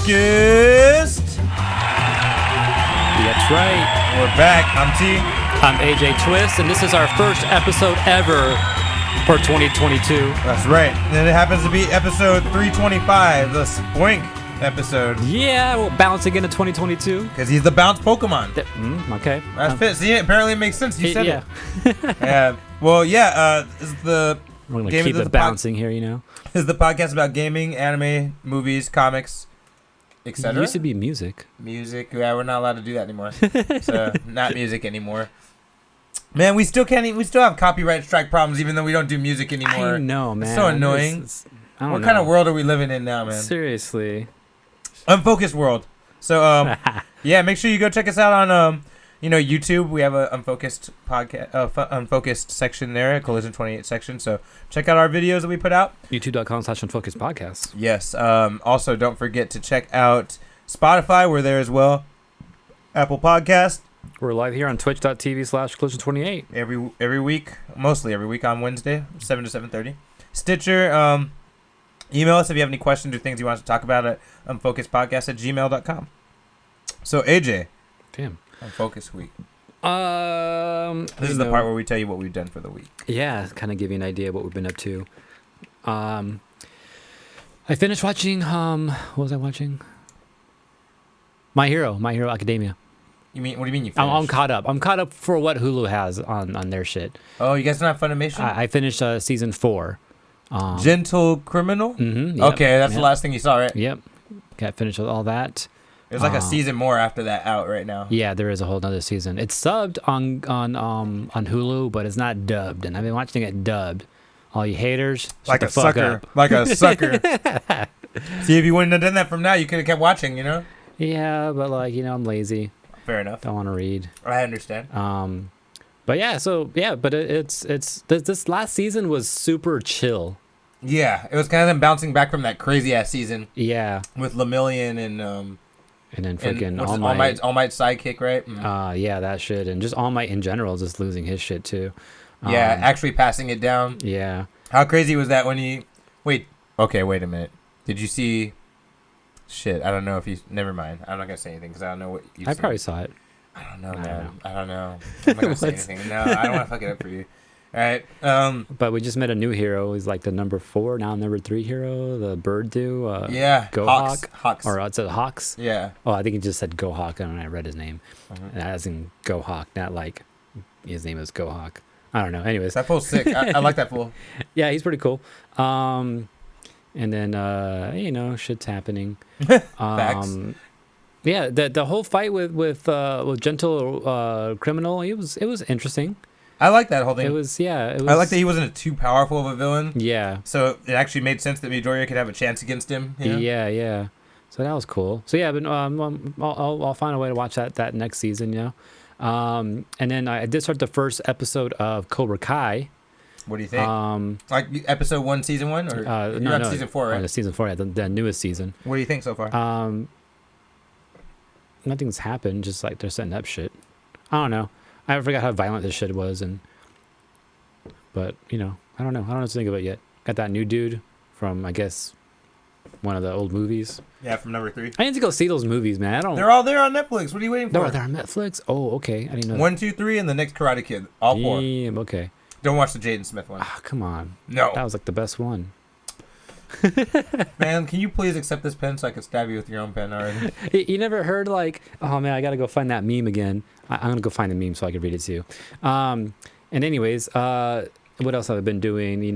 Unfocused. That's right. We're back. I'm T. I'm AJ Twist, and this is our first episode ever for 2022. That's right. And it happens to be episode 325, the Spoink episode. Yeah, we'll bounce again to 2022. Because he's the bounce Pokemon. Okay. That's fit. See, apparently it makes sense. You said yeah. it. Yeah. Well, yeah. This is the We're going to keep it bouncing here, you know? This is the podcast about gaming, anime, movies, comics, etc. It used to be music. Music. Yeah, we're not allowed to do that anymore. So, not music anymore. Man, we still can't. We still have copyright strike problems, even though we don't do music anymore. I know, man. It's so annoying. What kind of world are we living in now, man? Seriously. Unfocused world. So, yeah, make sure you go check us out on, YouTube. We have a Unfocused podcast, Unfocused section there, a Collision 28 section. So check out our videos that we put out. YouTube.com/Unfocused podcast. Yes. Also, don't forget to check out Spotify. We're there as well. Apple Podcast. We're live here on twitch.tv/Collision28. Every week, mostly every week on Wednesday, 7 to 7:30. Stitcher. Email us if you have any questions or things you want us to talk about at unfocusedpodcast@gmail.com. So, AJ. Damn. Unfocused week. This is the part where we tell you what we've done for the week. Yeah, kind of give you an idea of what we've been up to. I finished watching, what was I watching? My Hero Academia. What do you mean you finished? I'm caught up. I'm caught up for what Hulu has on their shit. Oh, you guys don't have Funimation? I finished season 4. Gentle Criminal? Mm-hmm, yep, okay, that's the last thing you saw, right? Yep. Got finished with all that. There's like a season more after that out right now. Yeah, there is a whole nother season. It's subbed on Hulu, but it's not dubbed. And I've been watching it dubbed. All you haters, like a sucker. Like a sucker. See, if you wouldn't have done that from now, you could have kept watching, you know? Yeah, but I'm lazy. Fair enough. Don't want to read. I understand. But yeah, but it's this last season was super chill. Yeah, it was kind of them bouncing back from that crazy ass season. Yeah. With Lemillion and then freaking All Might's sidekick, right? Yeah, that shit, and just All Might in general just losing his shit too. Yeah, actually passing it down. Yeah. How crazy was that when he? Wait a minute. Did you see? Shit, I don't know if you. Never mind. I'm not gonna say anything because I don't know what you. I probably saw it. I don't know, man. I don't know. I'm not gonna say anything. No, I don't want to fuck it up for you. All right. But we just met a new hero. He's like the number 4 now, number 3 hero. The bird do. Yeah. Gohawk. Hawks. Or it's a Hawks. Yeah. Oh, I think he just said Gohawk, and I read his name, as in Gohawk, not like his name is Gohawk. I don't know. Anyways, that fool's sick. I like that fool. Yeah, he's pretty cool. And then shit's happening. Facts. Yeah, the whole fight with Gentle Criminal, it was interesting. I like that whole thing. It was. I like that he wasn't too powerful of a villain. Yeah. So it actually made sense that Midoriya could have a chance against him. You know? Yeah. So that was cool. So yeah, but I'll find a way to watch that next season. And then I did start the first episode of Cobra Kai. What do you think? Like episode 1, season 1, or you're on season 4, right? Season 4, yeah, the newest season. What do you think so far? Nothing's happened. Just like they're setting up shit. I don't know. I forgot how violent this shit was, but I don't know. I don't know what to think of it yet. Got that new dude from, I guess, one of the old movies. Yeah, from number 3. I need to go see those movies, man. They're all there on Netflix. What are you waiting for? They're on Netflix. Oh, okay. I didn't know. 1, 2, 3, and the next Karate Kid. All 4. Yeah, okay. Don't watch the Jaden Smith one. Ah, come on. No. That was like the best one. Man, can you please accept this pen so I can stab you with your own pen already? You never heard oh man, I gotta go find that meme again. I'm gonna go find the meme so I can read it to you. And anyways, what else have I been doing?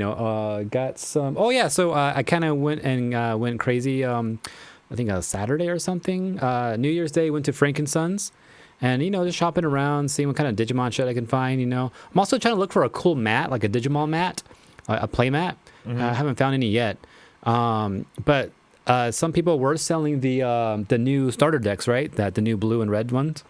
Got some. Oh yeah, so I kind of went crazy. I think Saturday or something. New Year's Day, went to Frankensons. And, just shopping around, seeing what kind of Digimon shit I can find, I'm also trying to look for a cool mat, like a Digimon mat, a play mat. I haven't found any yet. But some people were selling the new starter decks, right? The new blue and red ones.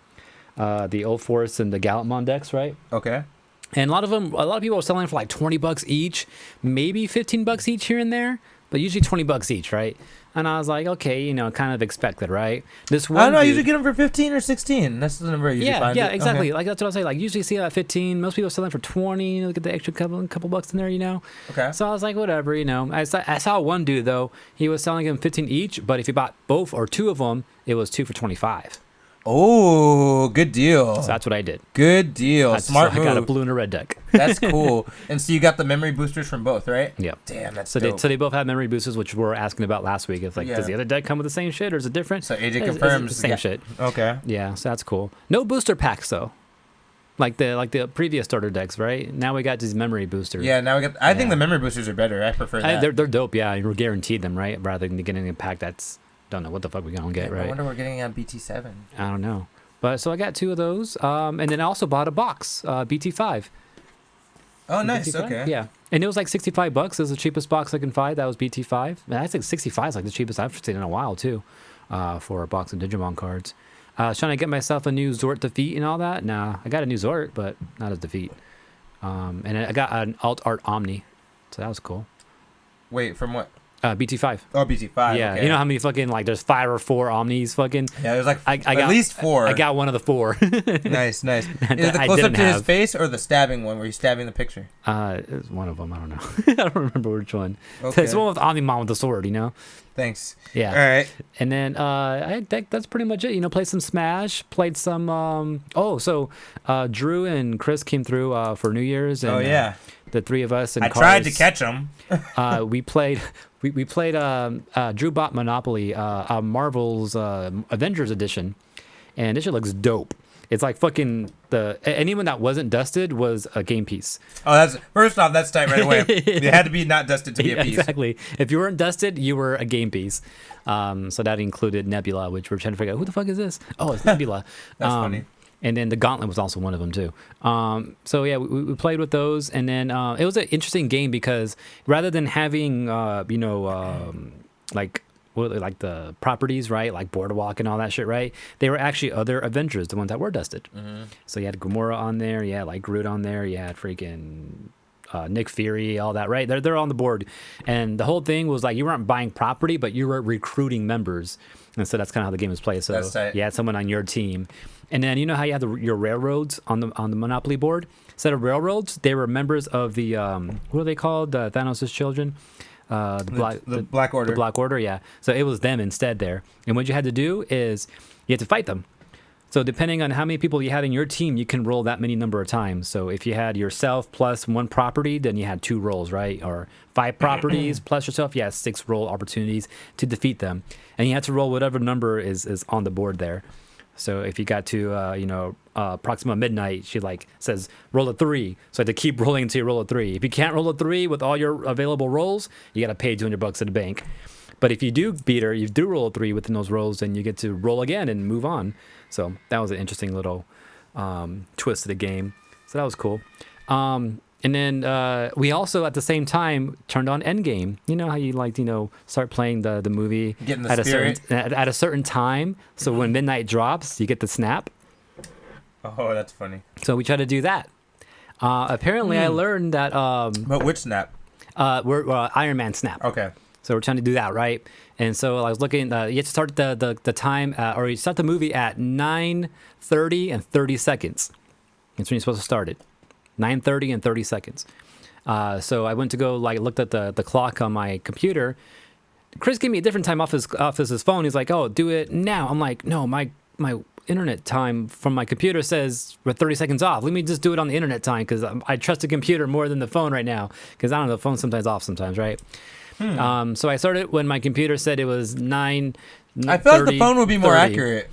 The Old Force and the Gallantmon decks, right? Okay. And a lot of people are selling for like $20 each, maybe $15 each here and there. but usually $20 each, right? And I was like, okay, you know, kind of expected, right? This one I don't know. I dude- usually get them for 15 or 16. That's the number I usually find. yeah, it. exactly. Okay. Like that's what I was saying. Like usually see that at 15. Most people sell them for 20. Look at the extra couple bucks in there, you know. Okay. So I was like, whatever, you know. I saw one dude though. He was selling them 15 each, but if you bought both or two of them, it was 2 for 25. Oh, good deal. So that's what I did. Good deal. Smart move. I got a blue and a red deck. That's cool. And so you got the memory boosters from both, right? Yeah. Damn, that's So dope. they both have memory boosters, which we were asking about last week. It's like, Yeah. does the other deck come with the same shit or is it different? So AJ It's confirms. the same shit. Okay. Yeah, so that's cool. No booster packs though. Like the previous starter decks, right? Now we got these memory boosters. Yeah, now we got. I think Yeah. the memory boosters are better. I prefer that. They're dope. Yeah, you're guaranteed them, right? Rather than getting a pack that's don't know what the fuck we gonna get, I right? wonder we're getting on BT7. I don't know. But so I got 2 of those, and then I also bought a box, BT5. Oh, nice. BT5? Okay. Yeah, and it was like $65. It was the cheapest box I can find. That was BT5. And I think 65 is like the cheapest I've seen in a while too, for a box of Digimon cards. I was trying to get myself a new Zort defeat and all that. Nah, I got a new Zort, but not as defeat. And I got an Alt Art Omni, so that was cool. Wait, from what? BT5. Oh, BT5. Yeah, okay. you know how many fucking like there's 5 or 4 Omnis fucking. Yeah, there's like I at got, least 4. I got one of the 4. Nice, nice. Is That it the I close up didn't to his have. face or the stabbing one where he's stabbing the picture? It was one of them. I don't know. I don't remember which one. Okay. It's the one with Omnimon with the sword, you know. Thanks. Yeah. All right. And then that's pretty much it. You know, played some Smash, played some. Drew and Chris came through for New Year's. And, Oh yeah. the 3 of us. And I tried to catch him. We played. We played. Drew bought Monopoly, Marvel's Avengers edition, and this shit looks dope. It's like fucking anyone that wasn't dusted was a game piece. Oh, that's first off. That's tight right away. It had to be not dusted to be a piece. Exactly. If you weren't dusted, you were a game piece. So that included Nebula, which we're trying to figure out who the fuck is this? Oh, it's Nebula. That's funny. And then the Gauntlet was also one of them too. So yeah, we played with those, and then it was an interesting game because rather than having like the properties, right, like Boardwalk and all that shit, right, they were actually other Avengers, the ones that were dusted. Mm-hmm. So you had Gamora on there, you had like Groot on there, you had freaking Nick Fury, all that, right? They're on the board, and the whole thing was like you weren't buying property, but you were recruiting members, and so that's kind of how the game was played. So you had someone on your team, and then you know how you have your railroads on the Monopoly board. Instead of railroads, they were members of the what are they called? Thanos' children. The Black Order. The Black Order, yeah. So it was them instead there. And what you had to do is you had to fight them. So depending on how many people you had in your team, you can roll that many number of times. So if you had yourself plus 1 property, then you had 2 rolls, right? Or 5 properties plus yourself, you had 6 roll opportunities to defeat them. And you had to roll whatever number is on the board there. So if you got to, Proxima Midnight, she like says, roll a 3. So I had to keep rolling until you roll a 3. If you can't roll a 3 with all your available rolls, you got to pay $200 at the bank. But if you do beat her, you do roll a 3 within those rolls, then you get to roll again and move on. So that was an interesting little twist to the game. So that was cool. And then we also, at the same time, turned on Endgame. You know how you start playing the movie Getting the at spirit. at a certain time. So when midnight drops, you get the snap. Oh, that's funny. So we try to do that. Apparently, I learned that. But which snap? We're Iron Man snap. Okay. So we're trying to do that, right? And so I was looking. You have to start the time, or you start the movie at 9:30 and 30 seconds. That's when you're supposed to start it. 9:30 and 30 seconds. So I went to go looked at the clock on my computer. Chris gave me a different time off his phone. He's like, "Oh, do it now." I'm like, "No, my internet time from my computer says we're 30 seconds off. Let me just do it on the internet time because I trust the computer more than the phone right now because I don't know, the phone's sometimes off sometimes, right?" So I started when my computer said it was 9. I feel like the phone would be more 30. accurate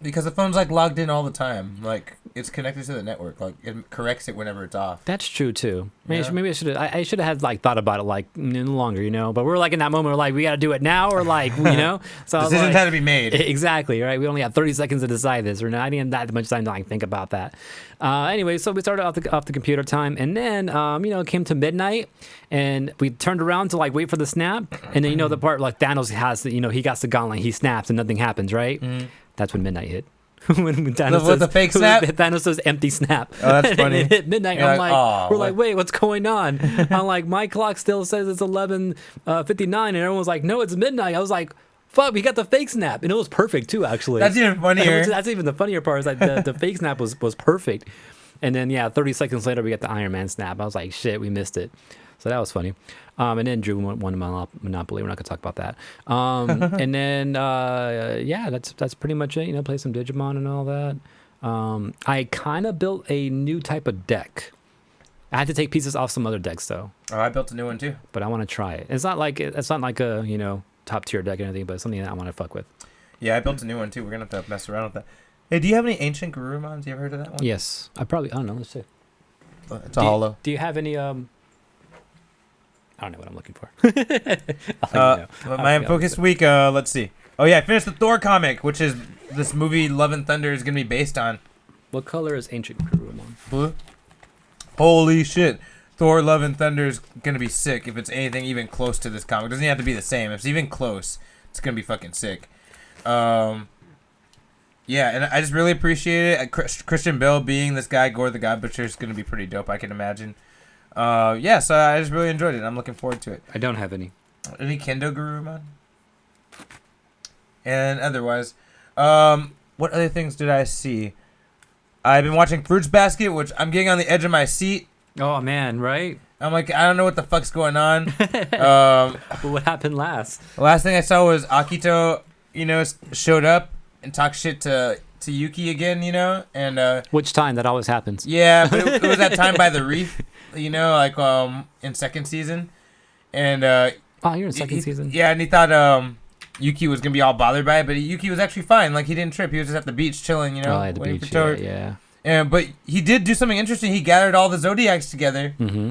because the phone's like logged in all the time. Like it's connected to the network. Like it corrects it whenever it's off. That's true too. Maybe, Yeah. maybe I should have thought about it longer, But we're in that moment. We're like, we got to do it now, or So I was Decisions like, had to be made. Exactly, right? We only have 30 seconds to decide this, or not. I didn't have that much time to think about that. Anyway, so we started off the computer time, and then it came to midnight, and we turned around to wait for the snap, and then the part Thanos has he got the gauntlet, he snaps, and nothing happens, right? That's when midnight hit. when Thanos With the fake snap? Thanos says empty snap. Oh, that's funny. And it hit midnight. You're I'm like, like, "Aw, we're what?" like, wait, what's going on? I'm like, my clock still says it's 11:59, and everyone's like, no, it's midnight. I was like, fuck, we got the fake snap, and it was perfect too. Actually, That's even funnier. That's even the funnier part. Is like the fake snap was perfect, and then 30 seconds later we got the Iron Man snap. I was like, shit, we missed it. So that was funny. And then Drew won Monopoly. We're not gonna talk about that. And then that's pretty much it. You know, play some Digimon and all that. I kind of built a new type of deck. I had to take pieces off some other decks though. Oh, I built a new one too. But I want to try it. It's not like a top tier deck or anything, but it's something that I want to fuck with. Yeah, I built a new one too. We're gonna have to mess around with that. Hey, do you have any ancient Garurumons? You ever heard of that one? Yes, I don't know. Let's see. It's a hollow. Do you have any I don't know what I'm looking for. My Unfocused week, let's see. Oh yeah, I finished the Thor comic, which is this movie Love and Thunder is gonna be based on. What color is Ancient Garurumon? Blue. Holy shit. Thor Love and Thunder is gonna be sick if it's anything even close to this comic. It doesn't have to be the same. If it's even close, it's gonna be fucking sick. Yeah, and I just really appreciate it. Christian Bale being this guy, Gore the God Butcher, is gonna be pretty dope, I can imagine. Yeah, so I just really enjoyed it. I'm looking forward to it. I don't have any. Any Kendo Garurumon? And otherwise, what other things did I see? I've been watching Fruits Basket, which I'm getting on the edge of my seat. Oh man, right? I'm like, I don't know what the fuck's going on. But what happened last? The last thing I saw was Akito, showed up and talked shit to Yuki again, and Which time? That always happens. yeah, but it was that time by the reef, like in second season, and Oh, you're in second season. Yeah, and he thought Yuki was gonna be all bothered by it, but Yuki was actually fine. Like he didn't trip. He was just at the beach chilling, at the waiting beach. for Toru. Yeah. But he did do something interesting. He gathered all the Zodiacs together, Mm-hmm.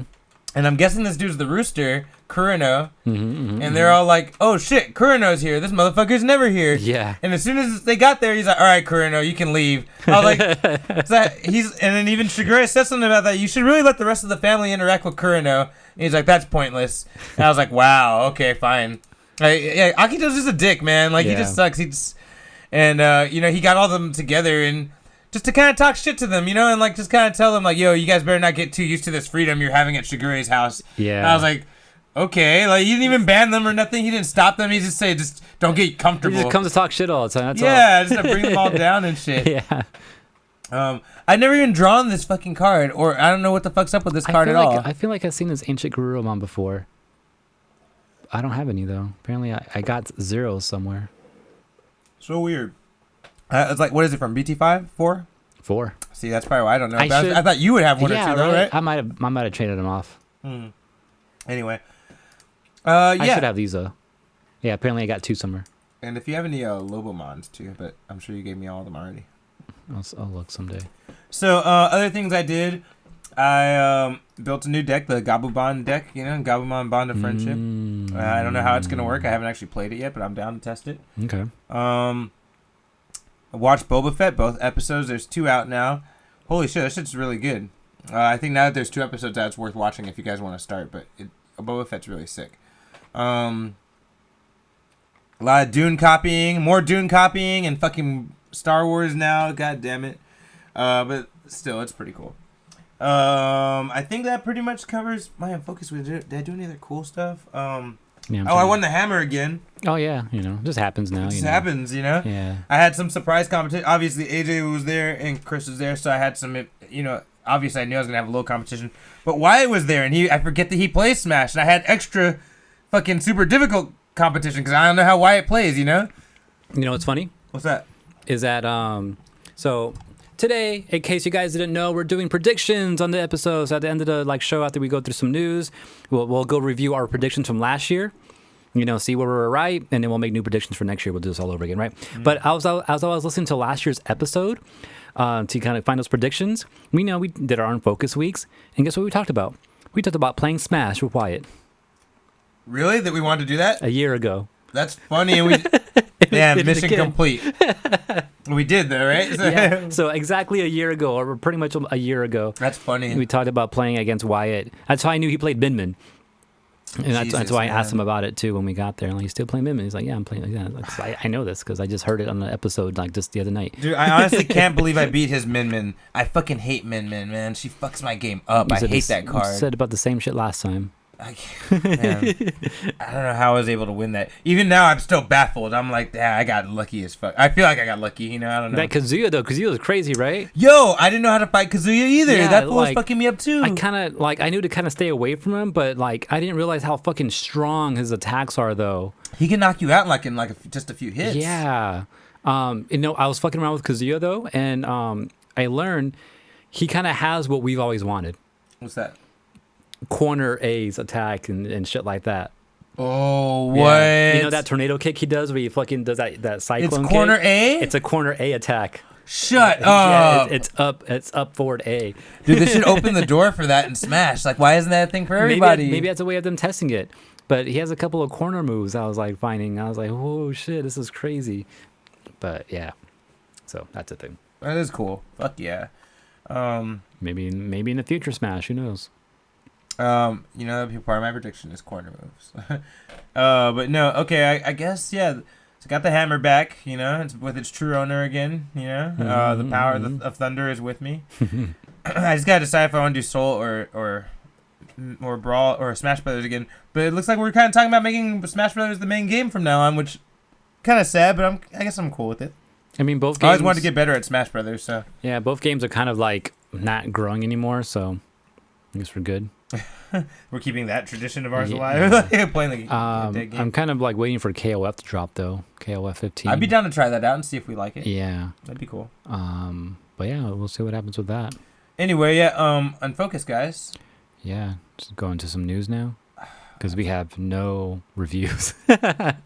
and I'm guessing this dude's the rooster, Kurino, Mm-hmm. and they're all like, "Oh shit, Kurino's here. This motherfucker's never here." Yeah. And as soon as they got there, he's like, "All right, Kurino, you can leave." I was like, and then even Shigure said something about that. You should really let the rest of the family interact with Kurino. And he's like, "That's pointless." And I was like, "Wow, okay, fine." Yeah, Akito's just a dick, man. Like he just sucks. He got all of them together and just to kind of talk shit to them, and like just kind of tell them like, "Yo, you guys better not get too used to this freedom you're having at Shigure's house." Yeah. And I was like, okay, like he didn't even ban them or nothing. He didn't stop them. He just said, just don't get comfortable. He just comes to talk shit all the time. That's all. Just to bring them all down and shit. Yeah. I've never even drawn this fucking card, or I don't know what the fuck's up with this card at all. I feel like I've seen this Ancient Garurumon before. I don't have any though. Apparently, I got zeros somewhere. So weird. It's like, what is it from BT5? 4? 4. See, that's probably why I don't know. I thought you would have one or two, though, right? I might have traded them off. Anyway, I should have these though. Yeah, apparently I got 2 somewhere. And if you have any Lobomons too, but I'm sure you gave me all of them already. I'll look someday. So other things I did, I built a new deck, the Gabumon deck, Gabumon Bond of Friendship. I don't know how it's gonna work. I haven't actually played it yet, but I'm down to test it. Okay. I watched Boba Fett, both episodes. There's 2 out now. Holy shit, that shit's really good. I think now that there's 2 episodes out, it's worth watching if you guys want to start. But Boba Fett's really sick. A lot of Dune copying, more Dune copying, and fucking Star Wars now. God damn it. But still, it's pretty cool. I think that pretty much covers my Unfocused. Did I do any other cool stuff? I won the hammer again. Oh yeah, it just happens now. It just happens, Yeah. I had some surprise competition. Obviously, AJ was there and Chris was there, so I had some. Obviously, I knew I was gonna have a little competition. But Wyatt was there, and I forget that he plays Smash, and I had extra, fucking super difficult competition because I don't know how Wyatt plays. You know what's funny? What's that? Is that so today, in case you guys didn't know, we're doing predictions on the episodes. At the end of the show, after we go through some news, we'll go review our predictions from last year. See where we were right, and then we'll make new predictions for next year. We'll do this all over again, right? Mm-hmm. But as I was listening to last year's episode to kind of find those predictions, we did our Unfocused weeks, and guess what we talked about? We talked about playing Smash with Wyatt. Really? That we wanted to do that? A year ago. That's funny, and we... Damn, mission complete. We did though, right? Yeah. So exactly a year ago, or pretty much a year ago. That's funny. We talked about playing against Wyatt. That's how I knew he played Binman. And that's Jesus, why I asked man. him about it too when we got there. Like, you still playing Min? He's like, yeah, I'm playing. Yeah, I know this because I just heard it on the episode like just the other night. Dude, I honestly can't believe I beat his Min Min. I fucking hate Min Min, man. She fucks my game up. I hate that card. You said about the same shit last time. Man, I don't know how I was able to win that. Even now, I'm still baffled. I'm like, yeah, I got lucky as fuck. I feel like I got lucky, you know? I don't know. That Kazuya, though, Kazuya was crazy, right? Yo, I didn't know how to fight Kazuya either. Yeah, that fool was fucking me up, too. I kind of, like, I knew to kind of stay away from him, but, like, I didn't realize how fucking strong his attacks are, though. He can knock you out in just a few hits. Yeah. I was fucking around with Kazuya, though, and I learned he kind of has what we've always wanted. What's that? Corner A's attack and shit like that. Oh, what? Yeah. You know that tornado kick he does where he fucking does that cyclone It's corner kick? A? It's a corner A attack. Shut Yeah, up. it's up forward A. Dude, they should open the door for that in Smash. Like, why isn't that a thing for everybody? Maybe that's a way of them testing it. But he has a couple of corner moves I was like finding. I was like, oh shit, this is crazy. But yeah. So that's a thing. That is cool. Fuck yeah. Maybe in the future Smash, who knows? You know, part of my prediction is corner moves. But no, okay, I guess, yeah. It's got the hammer back, you know, it's with its true owner again, you know. The power of Thunder is with me. I just gotta decide if I want to do Soul or Brawl or Smash Brothers again. But it looks like we're kind of talking about making Smash Brothers the main game from now on, which kind of sad, but I guess I'm cool with it. I mean, both games. I always wanted to get better at Smash Brothers, so. Yeah, both games are kind of like not growing anymore, so I guess we're good. We're keeping that tradition of ours alive. Playing the dead game. I'm kind of like waiting for KOF to drop though. KOF 15. I'd be down to try that out and see if we like it. Yeah. That'd be cool. But yeah, we'll see what happens with that. Anyway, yeah, Unfocused, guys. Yeah, just go into some news now. Because we have no reviews.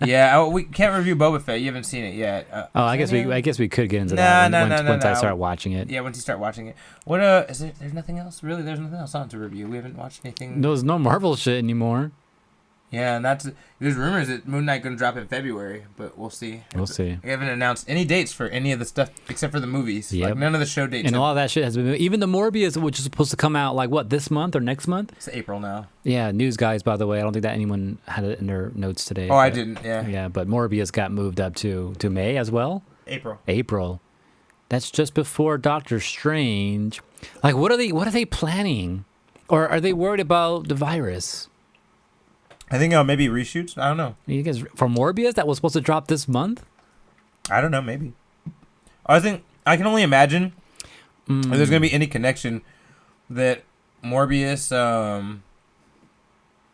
Yeah, we can't review Boba Fett. You haven't seen it yet. I guess we could get into that once I start watching it. Yeah, once you start watching it. What is there? There's nothing else. Really, there's nothing else on to review. We haven't watched anything. There's no Marvel shit anymore. Yeah, and there's rumors that Moon Knight gonna drop in February, but we'll see. We'll see. We haven't announced any dates for any of the stuff except for the movies. Yep. Like none of the show dates. And a lot of that shit has been even the Morbius, which is supposed to come out like what, this month or next month? It's April now. Yeah, news guys, by the way. I don't think that anyone had it in their notes today. Oh, I didn't. Yeah. Yeah, but Morbius got moved up to May as well. April. That's just before Doctor Strange. Like, what are they planning? Or are they worried about the virus? I think maybe reshoots. I don't know. You guys, for Morbius that was supposed to drop this month? I don't know. Maybe. I think I can only imagine if there's gonna be any connection that Morbius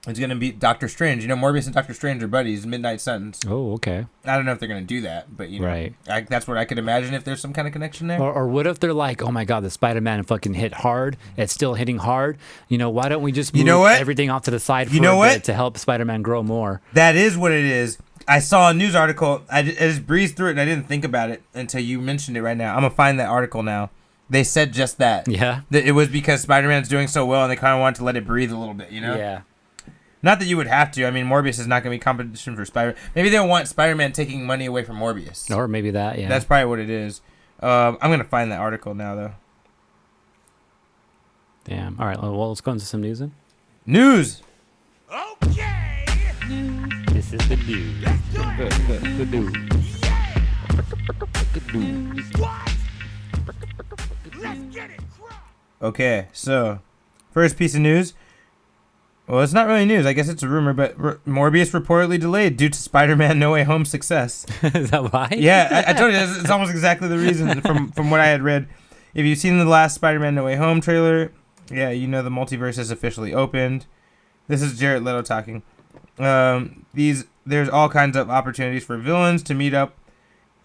is gonna be Doctor Strange. You know, Morbius and Doctor Strange are buddies, Midnight Suns. Oh, okay. I don't know if they're gonna do that, but you know, right. That's what I could imagine if there's some kind of connection there. Or what if they're like, oh my god, the Spider-Man fucking hit hard. It's still hitting hard. You know, why don't we just move everything off to the side for a bit to help Spider-Man grow more? That is what it is. I saw a news article. I just breezed through it and I didn't think about it until you mentioned it right now. I'm gonna find that article now. They said just that. Yeah. That it was because Spider-Man's doing so well and they kind of wanted to let it breathe a little bit. You know. Yeah. Not that you would have to. I mean, Morbius is not going to be competition for Spider. Maybe they'll want Spider-Man taking money away from Morbius. Or maybe that, yeah. That's probably what it is. I'm going to find that article now, though. Damn. All right, well, let's go into some news then. News! Okay! This is the news. Let's do it! The news. What? Let's get it! Okay, so, first piece of news. Well, it's not really news. I guess it's a rumor, but Morbius reportedly delayed due to Spider-Man No Way Home success. Is that why? Yeah, I told you, it's almost exactly the reason from what I had read. If you've seen the last Spider-Man No Way Home trailer, yeah, you know the multiverse is officially opened. This is Jared Leto talking. There's all kinds of opportunities for villains to meet up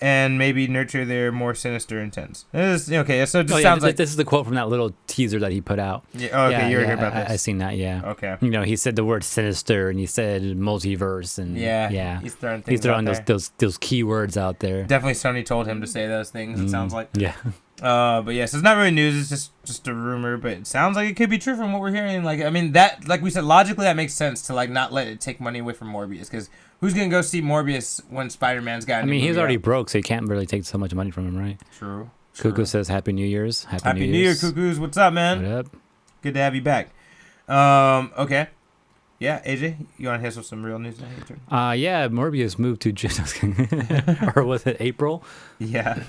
and maybe nurture their more sinister intents. Okay, so it just sounds like... This is the quote from that little teaser that he put out. Yeah, okay, you were here about this. I seen that, yeah. Okay. You know, he said the word sinister, and he said multiverse, and yeah. He's throwing things those keywords out there. Definitely Sony told him to say those things, it sounds like. Yeah. But yeah, so it's not really news, it's just a rumor, but it sounds like it could be true from what we're hearing. Like, I mean, that, like we said, logically that makes sense to, like, not let it take money away from Morbius, because who's going to go see Morbius when Spider-Man's got a new movie he's already out? broke, so he can't really take so much money from him, right? True. Cuckoo says Happy New Year's. Happy New Year, Cuckoos. What's up, man? What up? Good to have you back. Okay. Yeah, AJ, you want to hit us with some real news now? Yeah, Morbius moved to or was it April? Yeah.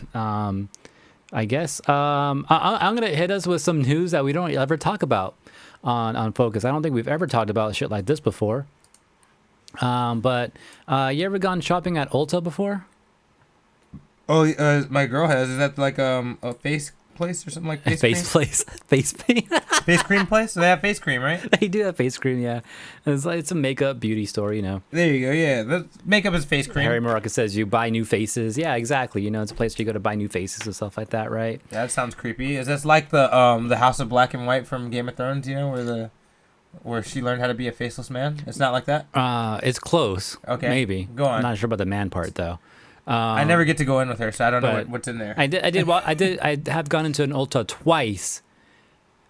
I guess I'm gonna hit us with some news that we don't ever talk about on Focus. I don't think we've ever talked about shit like this before. But you ever gone shopping at Ulta before? Oh, my girl has. Is that like a face place or something like face cream? Place, face paint. Face cream place? They have face cream, right? They do have face cream, yeah. It's a makeup beauty store, you know. There you go. Yeah, the makeup is face cream. Harry Maraca says you buy new faces. Yeah, exactly. You know, it's a place where you go to buy new faces and stuff like that, right? Yeah, that sounds creepy. Is this like the House of Black and White from Game of Thrones? You know, where she learned how to be a faceless man? It's not like that. It's close. Okay, maybe. Go on. I'm not sure about the man part though. I never get to go in with her, so I don't know what's in there. I have gone into an Ulta twice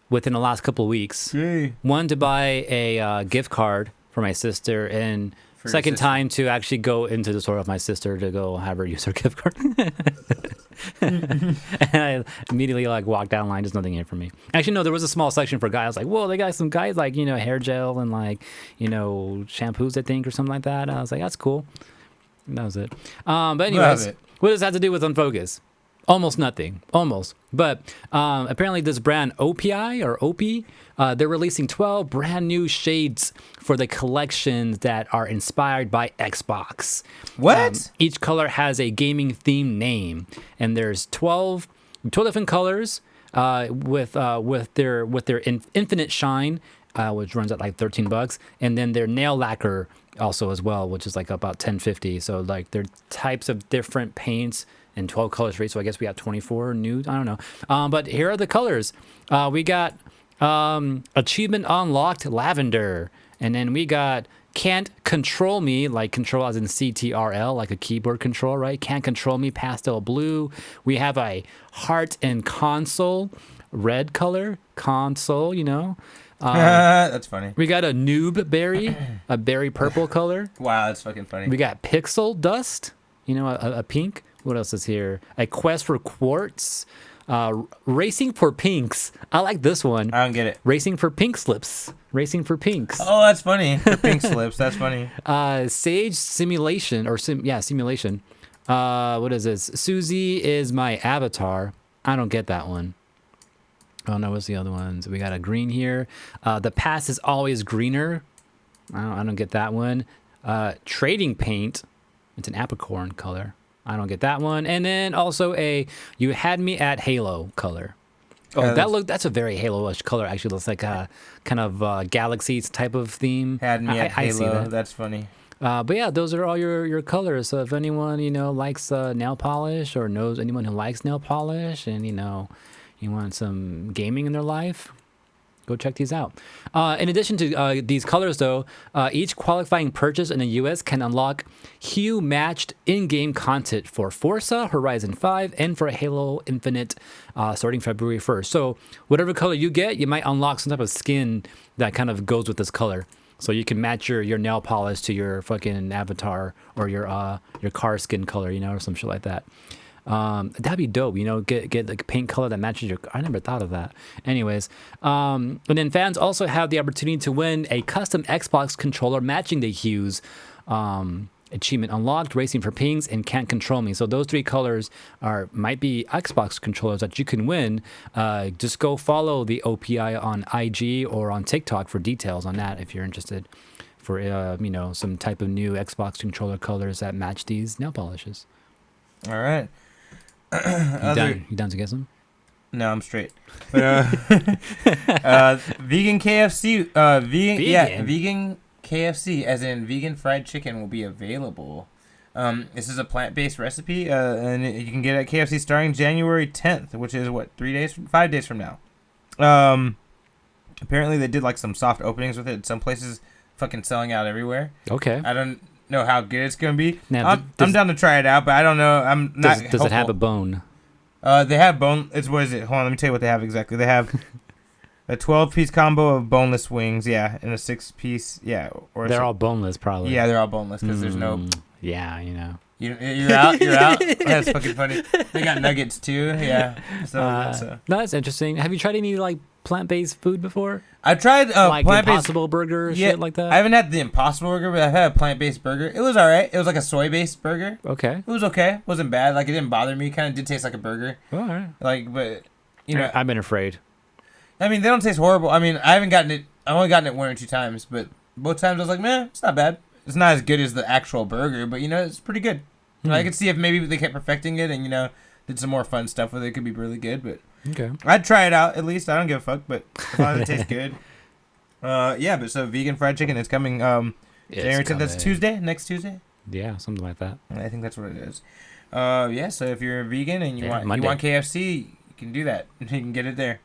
within the last couple of weeks. Yay. One to buy a gift card for my sister, and second time to actually go into the store with my sister to go have her use her gift card. And I immediately walked down the line. There's nothing in it for me. Actually, no, there was a small section for guys. Like, whoa, they got some guys hair gel and shampoos, I think, or something like that. I was like, that's cool. That was it. But anyways, what does that have to do with Unfocused? Almost nothing. Almost. But apparently this brand OPI or OP, they're releasing 12 brand new shades for the collections that are inspired by Xbox. What? Each color has a gaming theme name, and there's 12 different colors with their infinite shine, which runs at like $13, and then their nail lacquer also as well, which is like about $10.50. So they're types of different paints and 12 colors, right? So I guess we got 24 nude. I don't know. But here are the colors. We got Achievement Unlocked Lavender, and then we got Can't Control Me, like control as in CTRL, like a keyboard control, right? Can't Control Me Pastel Blue. We have a Heart and Console red color, console, That's funny. We got a Noob Berry, a berry purple color. Wow, that's fucking funny. We got Pixel Dust, a pink. What else is here? A Quest for Quartz. Racing for Pinks. I like this one. I don't get it. Racing for Pink Slips. Racing for Pinks. Oh, that's funny. For pink slips. That's funny. Sage Simulation Simulation. What is this? Susie is my avatar. I don't get that one. Oh no, what's the other ones? We got a green here. The past is always greener. I don't get that one. Trading Paint. It's an apricorn color. I don't get that one. And then also a You Had Me at Halo color. Oh, that's a very Halo-ish color. Actually, looks like a kind of galaxies type of theme. Had me at Halo. I see that. That's funny. But yeah, those are all your colors. So if anyone likes nail polish or knows anyone who likes nail polish, and you want some gaming in their life, go check these out. In addition to these colors, though, each qualifying purchase in the U.S. can unlock hue-matched in-game content for Forza Horizon 5 and for Halo Infinite starting February 1st. So whatever color you get, you might unlock some type of skin that kind of goes with this color. So you can match your nail polish to your fucking avatar or your car skin color, or some shit like that. That'd be dope, get like a paint color that matches your. I never thought of that. Anyways, and then fans also have the opportunity to win a custom Xbox controller matching the hues. Achievement Unlocked, Racing for Pinks, and Can't Control Me. So those three colors might be Xbox controllers that you can win. Just go follow the OPI on IG or on TikTok for details on that if you're interested for some type of new Xbox controller colors that match these nail polishes. All right. You down to get some? No, I'm straight. But vegan KFC, vegan KFC, as in vegan fried chicken, will be available. This is a plant-based recipe, and you can get it at KFC starting January 10th, which is 5 days from now. Apparently they did like some soft openings with it. Some places fucking selling out everywhere. Okay. I don't know how good it's gonna be. Now, I'm down to try it out, but I don't know. I'm not. Does it have a bone? They have bone. What is it? Hold on, let me tell you what they have exactly. They have a 12-piece combo of boneless wings, and a 6-piece, Or they're all boneless, probably. Yeah, they're all boneless because there's no. Yeah, You're out. You're out. That's fucking funny. They got nuggets too. Yeah. So. No, that's interesting. Have you tried any plant-based food before? I've tried Like plant-based Impossible Burger, shit like that. I haven't had the Impossible Burger, but I've had a plant-based burger. It was all right. It was like a soy-based burger. Okay. It was okay. It wasn't bad. Like, it didn't bother me. Kind of did taste like a burger. All right. Like, but you know, I've been afraid. I mean, they don't taste horrible. I mean, I haven't gotten it. I've only gotten it 1 or 2 times, but both times I was like, man, it's not bad. It's not as good as the actual burger, but you know, it's pretty good. I could see if maybe they kept perfecting it and you know did some more fun stuff with it. It could be really good, but Okay. I'd try it out at least. I don't give a fuck, but as long as it tastes good. Yeah, but so vegan fried chicken is coming. January 10th. That's Tuesday. Next Tuesday. Yeah, something like that. I think that's what it is. Yeah. So if you're a vegan and you want KFC, you can do that. You can get it there.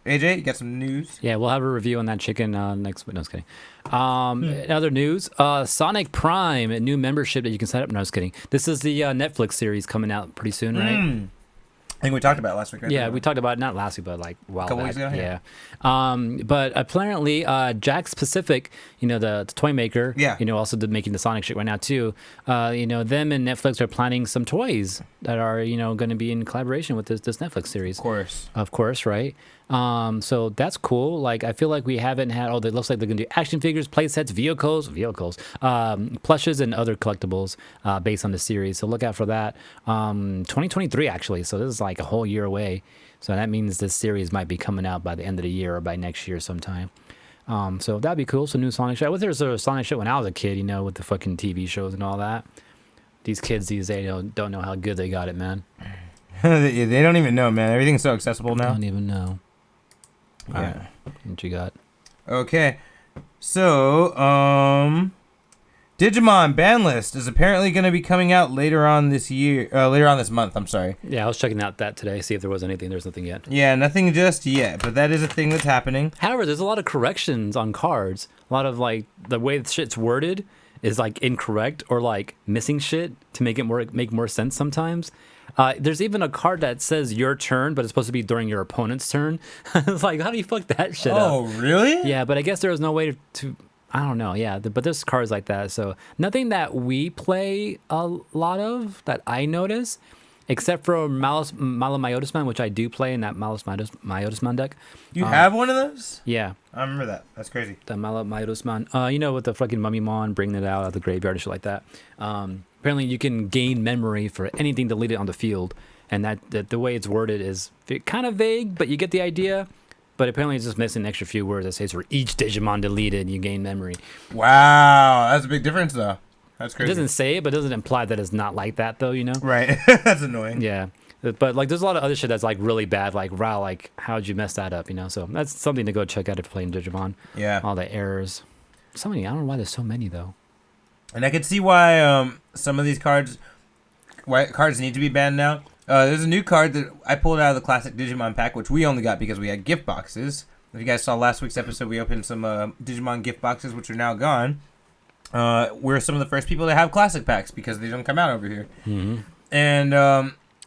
AJ, you got some news? Yeah, we'll have a review on that chicken next week. No, I was kidding. Other news, Sonic Prime, a new membership that you can sign up. No, I was kidding. This is the Netflix series coming out pretty soon, right? I think we talked about it last week, right? Yeah, we talked about it, not last week, but like a while Couple back. weeks ago, yeah. But apparently, Jack's Pacific, you know, the toy maker, Yeah. you know, also making the Sonic shit right now too. You know, them and Netflix are planning some toys that are, you know, going to be in collaboration with this Netflix series. Of course, right? So that's cool. Like, I feel like we haven't had, it looks like they're going to do action figures, play sets, vehicles, plushes, and other collectibles based on the series. So look out for that. 2023, actually. So this is like a whole year away. So that means this series might be coming out by the end of the year or by next year sometime. So that'd be cool. So new Sonic show. There was a Sonic show when I was a kid, you know, with the fucking TV shows and all that. These kids these days don't know how good they got it, man. They don't even know, man. Everything's so accessible now. I don't even know. Yeah. All right. What you got? Okay. So, Digimon ban list is apparently going to be coming out later on this month. I'm sorry. Yeah, I was checking out that today, see if there was anything. There's nothing yet. Yeah, nothing just yet, but that is a thing that's happening. However, there's a lot of corrections on cards. A lot of like the way the shit's worded is like incorrect or like missing shit to make more sense sometimes. There's even a card that says your turn, but it's supposed to be during your opponent's turn. It's like, how do you fuck that shit up? Oh, really? Yeah, but I guess there was no way to I don't know. Yeah, but there's cards like that. So nothing that we play a lot of that I notice, except for Malamyotisman, which I do play in that Malamyotisman deck. You have one of those? Yeah. I remember that. That's crazy. The Malamyotisman. You know, with the fucking Mummymon, bringing it out of the graveyard and shit like that. Apparently, you can gain memory for anything deleted on the field. And that the way it's worded is kind of vague, but you get the idea. But apparently it's just missing an extra few words that says for each Digimon deleted, you gain memory. Wow, that's a big difference, though. That's crazy. It doesn't say it, but it doesn't imply that it's not like that, though, you know? Right. That's annoying. Yeah. But, like, there's a lot of other shit that's, like, really bad. Like, wow, like, how'd you mess that up, you know? So that's something to go check out if you're playing Digimon. Yeah. All the errors. So many. I don't know why there's so many, though. And I can see why some of these cards need to be banned now. There's a new card that I pulled out of the classic Digimon pack, which we only got because we had gift boxes. If you guys saw last week's episode, we opened some Digimon gift boxes, which are now gone. We're some of the first people to have classic packs because they don't come out over here. Mm-hmm. And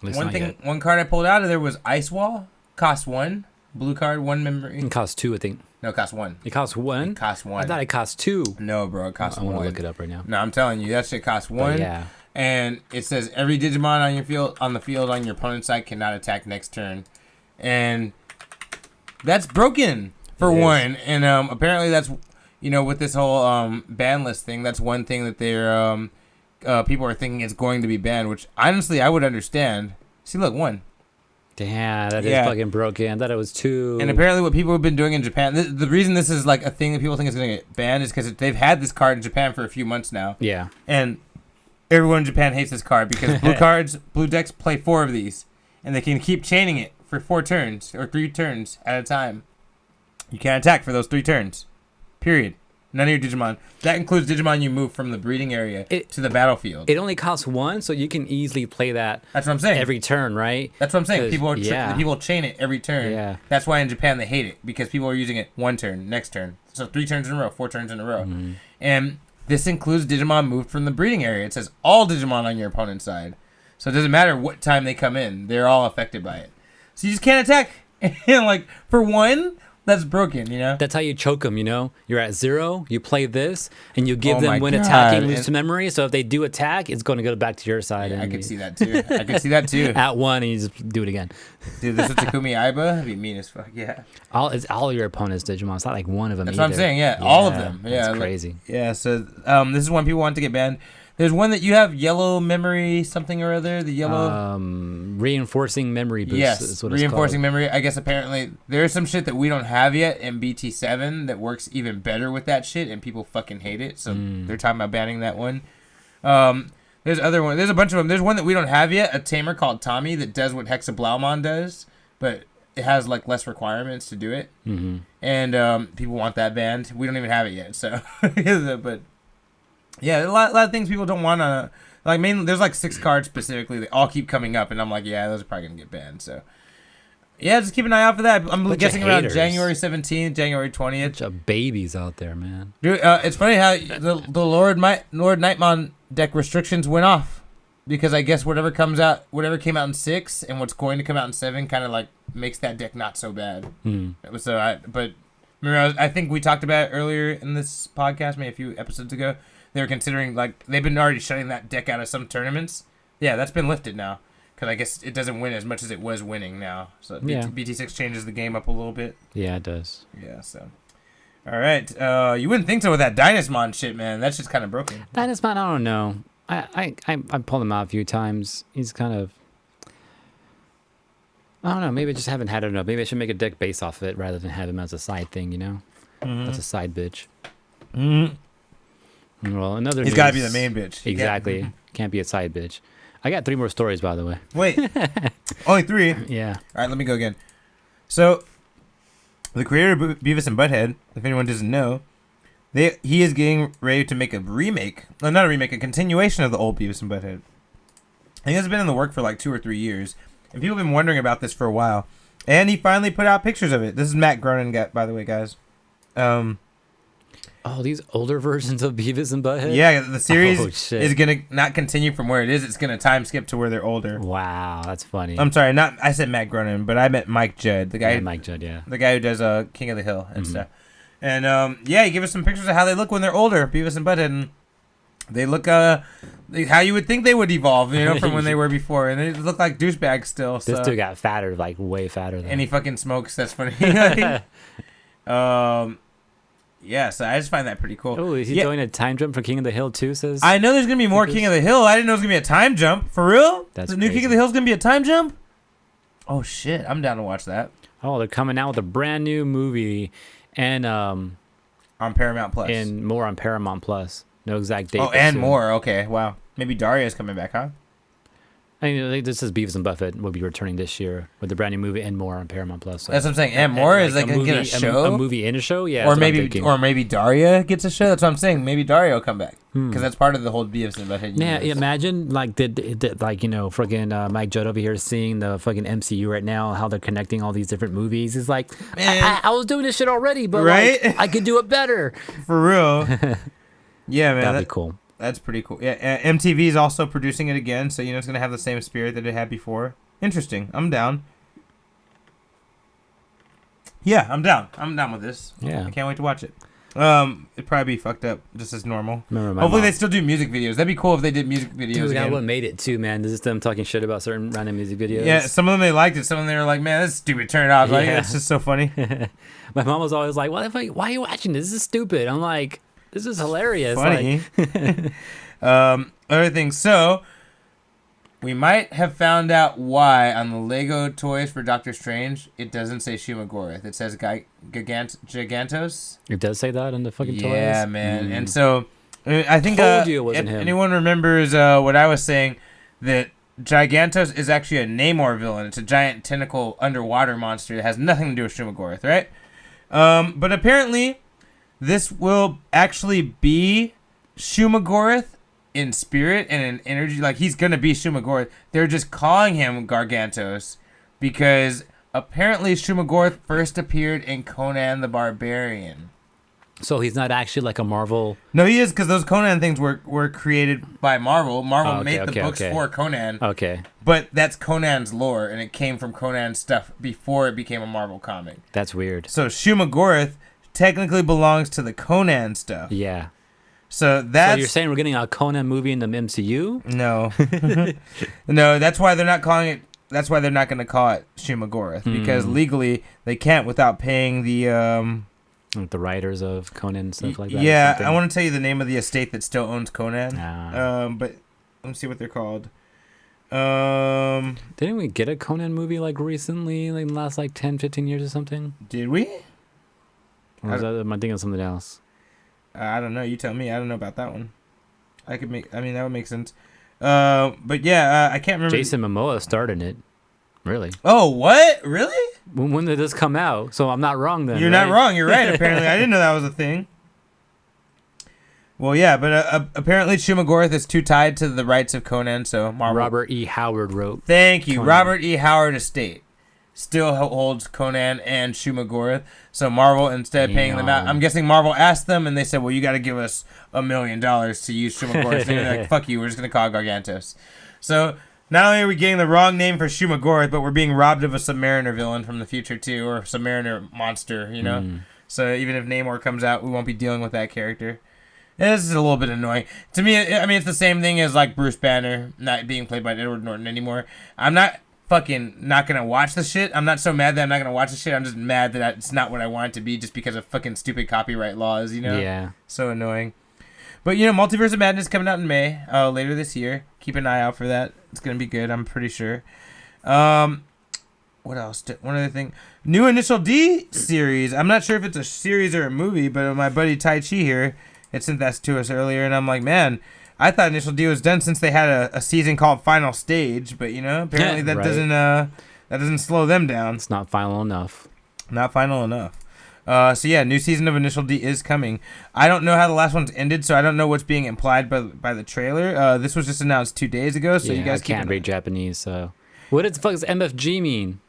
Yet. one card I pulled out of there was Ice Wall. Cost 1. Blue card, 1 memory. It costs 2, I think. No, it cost 1. It costs 1? It cost 1. I thought it cost 2. No, bro, it cost 1. I want to look it up right now. No, I'm telling you, that shit costs 1. But yeah. And it says every Digimon on the field on your opponent's side cannot attack next turn, and that's broken for one. And apparently that's with this whole ban list thing, that's one thing that they're people are thinking is going to be banned. Which honestly I would understand. See, look, 1. Damn, that is fucking broken. I thought it was 2. And apparently what people have been doing in Japan, the reason this is like a thing that people think is going to get banned is because they've had this card in Japan for a few months now. Yeah. And everyone in Japan hates this card because blue decks play 4 of these, and they can keep chaining it for 4 turns or 3 turns at a time. You can't attack for those 3 turns. Period. None of your Digimon. That includes Digimon you move from the breeding area to the battlefield. It only costs 1, so you can easily play that. That's what I'm saying. Every turn, right? That's what I'm saying. People chain it every turn. Yeah. That's why in Japan they hate it because people are using it 1 turn, next turn. So 3 turns in a row, 4 turns in a row. Mm-hmm. And this includes Digimon moved from the breeding area. It says all Digimon on your opponent's side. So it doesn't matter what time they come in. They're all affected by it. So you just can't attack. And like, for 1, That's broken, you know? That's how you choke them, you know? You're at 0, you play this, and you give Oh my them when God. attacking lose And- to memory. So if they do attack, it's going to go back to your side. Yeah, I and could see that too. I could see that too. At 1, and you just do it again. Dude, this is Takumi Aiba. That'd be mean as fuck. Yeah. It's all your opponents, Digimon. It's not like one of them That's either. what I'm saying. Yeah, all of them. Yeah, That's like- crazy. Yeah. So this is one people want to get banned. There's one that you have yellow memory something or other. The yellow. Reinforcing memory boost Yes, is what it's reinforcing called. memory. I guess apparently there's some shit that we don't have yet in BT7 that works even better with that shit, and people fucking hate it. So they're talking about banning that one. There's other one. There's a bunch of them. There's one that we don't have yet. A tamer called Tommy that does what Hexablaumon does, but it has like less requirements to do it. Mm-hmm. And people want that banned. We don't even have it yet. So, but yeah, a lot of things people don't want to. Like, mainly, there's like 6 cards specifically that all keep coming up, and I'm like, yeah, those are probably gonna get banned. So, yeah, just keep an eye out for that. I'm Bunch of guessing around haters. January 17th, January 20th. Bunch of babies out there, man. Dude, it's funny how the Lord Nightmon deck restrictions went off because I guess whatever came out in 6 and what's going to come out in 7 kind of like makes that deck not so bad. So, but remember, I think we talked about it earlier in this podcast, maybe a few episodes ago. They were considering, like, they've been already shutting that deck out of some tournaments. Yeah, that's been lifted now. Because I guess it doesn't win as much as it was winning now. So Yeah. BT6 changes the game up a little bit. Yeah, it does. Yeah, so. All right. You wouldn't think so with that Dynasmon shit, man. That shit's kind of broken. Dynasmon, I don't know. I pulled him out a few times. He's kind of... I don't know. Maybe I just haven't had it enough. Maybe I should make a deck based off of it rather than have him as a side thing, you know? That's a side bitch. Mm-hmm. Well, another He's got to be the main bitch. Exactly. Can't be a side bitch. I got 3 more stories, by the way. Wait. Only 3? Yeah. All right, let me go again. So, the creator of Beavis and Butthead, if anyone doesn't know, he is getting ready to make a remake. No, not a remake, a continuation of the old Beavis and Butthead. I think it's been in the work for like 2 or 3 years. And people have been wondering about this for a while. And he finally put out pictures of it. This is Matt Groening, by the way, guys. Oh, these older versions of Beavis and Butthead? Yeah, the series Oh, shit. is going to not continue from where it is. It's going to time skip to where they're older. Wow, that's funny. I'm sorry, I said Matt Groening, but I meant Mike Judd, the guy. Yeah, Mike Judd, yeah. The guy who does King of the Hill and stuff. And yeah, he gave us some pictures of how they look when they're older, Beavis and Butthead, and they look how you would think they would evolve, you know, from when they were before, and they look like douchebags still. This So. dude got fatter, like way fatter than And he fucking smokes. That's funny. Yeah, so I just find that pretty cool. Oh, is he Yeah. doing a time jump for King of the Hill too? Says I know there's gonna be more King of the Hill. I didn't know it was gonna be a time jump. For real? That's the new King crazy. of the Hill is gonna be a time jump. Oh shit! I'm down to watch that Oh, they're coming out with a brand new movie, and on Paramount Plus. and more on Paramount Plus. No exact date. oh, but and soon. more. Okay, wow. Maybe Daria's coming back, huh? I mean, this is Beavis and Butthead will be returning this year with a brand new movie and more on Paramount Plus. So. That's what I'm saying. And more is like like gonna get a show, a movie and a show, yeah. or that's what I'm maybe thinking. Daria gets a show. That's what I'm saying. Maybe Daria will come back because that's part of the whole Beavis and Butthead Yeah, universe. imagine like like, you know, fucking Mike Judd over here seeing the fucking MCU right now, how they're connecting all these different movies. He's like, Man. I was doing this shit already, but Right? like, I could do it better. For real. Yeah, man. That'd be cool. That's pretty cool. Yeah, MTV is also producing it again, so you know it's gonna have the same spirit that it had before. Interesting. I'm down. Yeah, I'm down. I'm down with this. Yeah. I can't wait to watch it. It'd probably be fucked up just as normal. Remember my Hopefully mom. they still do music videos. That'd be cool if they did music videos Dude, that again. what made it too, man. This is them talking shit about certain random music videos. Yeah, some of them they liked it. Some of them they were like, "Man, that's stupid." Turn it off. Like, Yeah. it's just so funny. My mom was always like, why are you watching this? This is stupid. I'm like, this is hilarious. Funny. Like, Other things. So, we might have found out why on the Lego toys for Doctor Strange it doesn't say Shumagorath. It says Gigantos. it does say that in the fucking toys. Yeah, man. And so, I think Told you it wasn't if him. anyone remembers what I was saying, that Gigantos is actually a Namor villain. It's a giant tentacle underwater monster that has nothing to do with Shumagorath, right? But apparently, this will actually be Shumagorath in spirit and in energy. Like, he's gonna be Shumagorath. They're just calling him Gargantos because apparently Shumagorath first appeared in Conan the Barbarian. So he's not actually like a Marvel. No, he is, because those Conan things were created by Marvel. Marvel Okay, made the books for Conan, Okay, but that's Conan's lore, and it came from Conan's stuff before it became a Marvel comic. that's weird. So Shumagorath technically belongs to the Conan stuff. Yeah. So that's So you're saying we're getting a Conan movie in the MCU? no, no. That's why they're not calling it. That's why they're not going to call it Shumagorath, because legally they can't without paying the. Like the writers of Conan and stuff like that. or Yeah, something? I want to tell you the name of the estate that still owns Conan. Ah. But let me see what they're called. Didn't we get a Conan movie like recently, like in the last like 10, 15 years or something? Did we? Or am I thinking of something else? I don't know. You tell me. I don't know about that one. I mean, that would make sense. But yeah, I can't remember. Jason Momoa starred in it. Really? Oh, what? Really? When did this come out? So I'm not wrong then. You're right? not wrong. You're right. Apparently, I didn't know that was a thing. Well, yeah, but apparently Shumagorath is too tied to the rights of Conan, so Marvel. Robert E. Howard wrote. Thank you, Conan. Robert E. Howard estate still holds Conan and Shumagorath. So Marvel, instead of paying them out, Damn. I'm guessing Marvel asked them, and they said, "Well, you got to give us $1 million to use Shumagorath." And they're like, "Fuck you, we're just gonna call it Gargantos." So not only are we getting the wrong name for Shumagorath, but we're being robbed of a Submariner villain from the future too, or a Submariner monster, you know. So even if Namor comes out, we won't be dealing with that character. And this is a little bit annoying to me. I mean, it's the same thing as like Bruce Banner not being played by Edward Norton anymore. I'm not gonna watch the shit. I'm not so mad that I'm not gonna watch the shit. I'm just mad that it's not what I want it to be, just because of fucking stupid copyright laws, you know. Yeah. So annoying. But you know, Multiverse of Madness coming out in May, later this year. Keep an eye out for that. It's gonna be good. I'm pretty sure. What else? One other thing. New Initial D series. I'm not sure if it's a series or a movie, but my buddy Tai Chi here had sent that to us earlier, and I'm like, man, I thought Initial D was done since they had a season called Final Stage, but you know, apparently that Right. doesn't slow them down. It's not final enough. Not final enough. So yeah, new season of Initial D is coming. I don't know how the last one's ended, so I don't know what's being implied by the trailer. This was just announced 2 days ago, so yeah, you guys I can't read Japanese, so. What the fuck does MFG mean?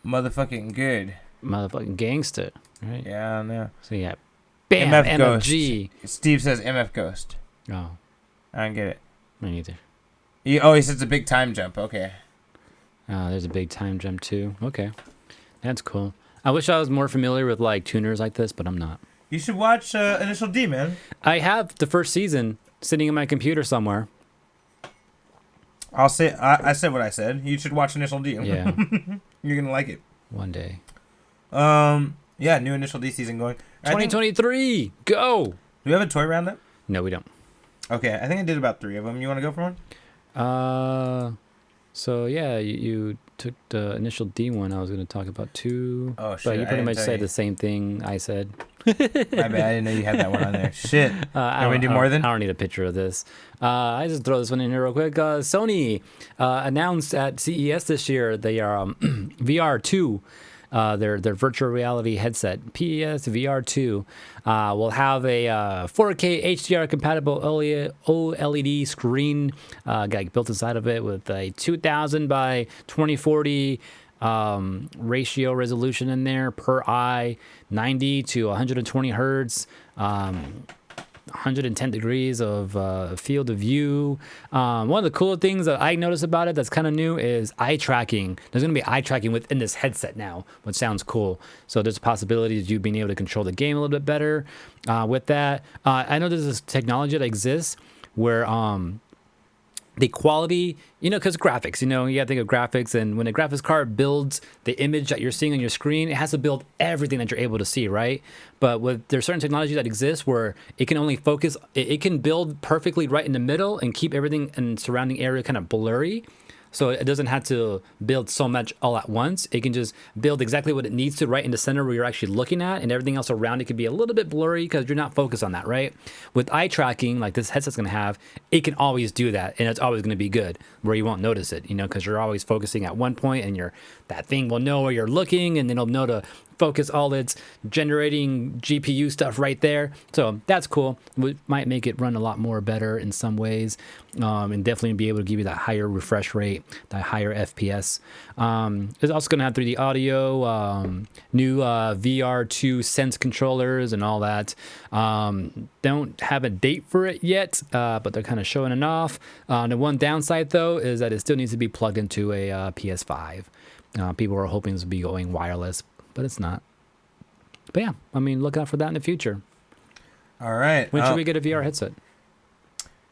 Motherfucking good. Motherfucking gangster, right? Yeah, I know. So yeah. Bam, MF MFG. Steve says MF Ghost. Oh, I don't get it. me neither. He says it's a big time jump. Okay. There's a big time jump too. Okay. That's cool. I wish I was more familiar with like tuners like this, but I'm not. You should watch Initial D, man. I have the first season sitting in my computer somewhere. I'll say I said what I said. You should watch Initial D. Yeah. You're gonna like it. One day. Yeah, new Initial D season going. 2023. Go. Do we have a toy roundup? No, we don't. Okay, I think I did about 3 of them. You want to go for one? So yeah, you took the Initial D one. I was going to talk about 2. Oh, shit, But you I pretty didn't much tell said you. the same thing I said. My bad. I didn't know you had that one on there. Shit. I Can we do more than? I don't need a picture of this. I just throw this one in here real quick. Sony announced at CES this year they are VR2. Their virtual reality headset, PES VR2, will have a 4K HDR compatible OLED screen built inside of it with a 2000 by 2040 ratio resolution in there per eye, 90 to 120 hertz. 110 degrees of field of view. One of the cool things that I noticed about it that's kind of new is eye tracking. There's going to be eye tracking within this headset now, which sounds cool. So there's a possibility of you being able to control the game a little bit better with that. I know there's this technology that exists where the quality, because graphics, you got to think of graphics, and when a graphics card builds the image that you're seeing on your screen, it has to build everything that you're able to see, right? But there's certain technology that exists where it can only focus, it can build perfectly right in the middle and keep everything in surrounding area kind of blurry. So it doesn't have to build so much all at once. It can just build exactly what it needs to right in the center where you're actually looking at, and everything else around it could be a little bit blurry because you're not focused on that, right? With eye tracking, like this headset's going to have, it can always do that, and it's always going to be good where you won't notice it, because you're always focusing at one point, and that thing will know where you're looking, and then it'll know to focus all its generating GPU stuff right there. So that's cool. We might make it run a lot more better in some ways, and definitely be able to give you that higher refresh rate, that higher FPS. It's also going to have 3D audio, new VR2 Sense controllers and all that. Don't have a date for it yet, but they're kind of showing it off. The one downside, though, is that it still needs to be plugged into a PS5. People are hoping this will be going wireless, but it's not. But yeah, I mean, look out for that in the future. All right. When should we get a VR headset?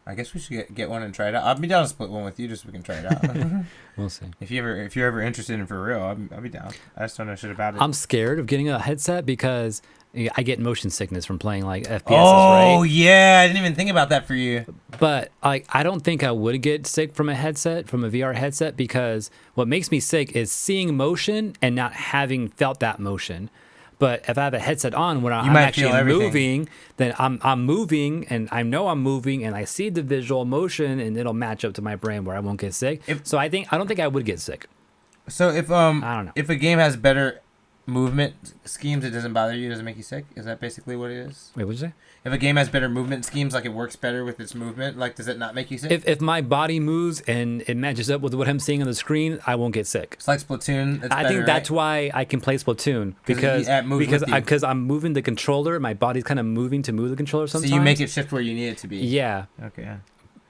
I guess we should get one and try it out. I'll be down to split one with you just so we can try it out. We'll see. If you're ever interested in it for real, I'll be down. I just don't know shit about it. I'm scared of getting a headset because I get motion sickness from playing like FPS, Oh right? yeah, I didn't even think about that for you. But I don't think I would get sick from a VR headset, because what makes me sick is seeing motion and not having felt that motion. But if I have a headset on when I'm actually moving, then I'm moving and I know I'm moving and I see the visual motion and it'll match up to my brain where I won't get sick. So I don't think I would get sick. So if I don't know. if a game has better movement schemes, it doesn't bother you, doesn't make you sick? Is that basically what it is? Wait, what'd you say? If a game has better movement schemes, like it works better with its movement, like does it not make you sick? If my body moves and it matches up with what I'm seeing on the screen, I won't get sick. It's like Splatoon. I think that's why I can play Splatoon, because I'm moving the controller. My body's kind of moving to move the controller sometimes. So you make it shift where you need it to be. Yeah. Okay.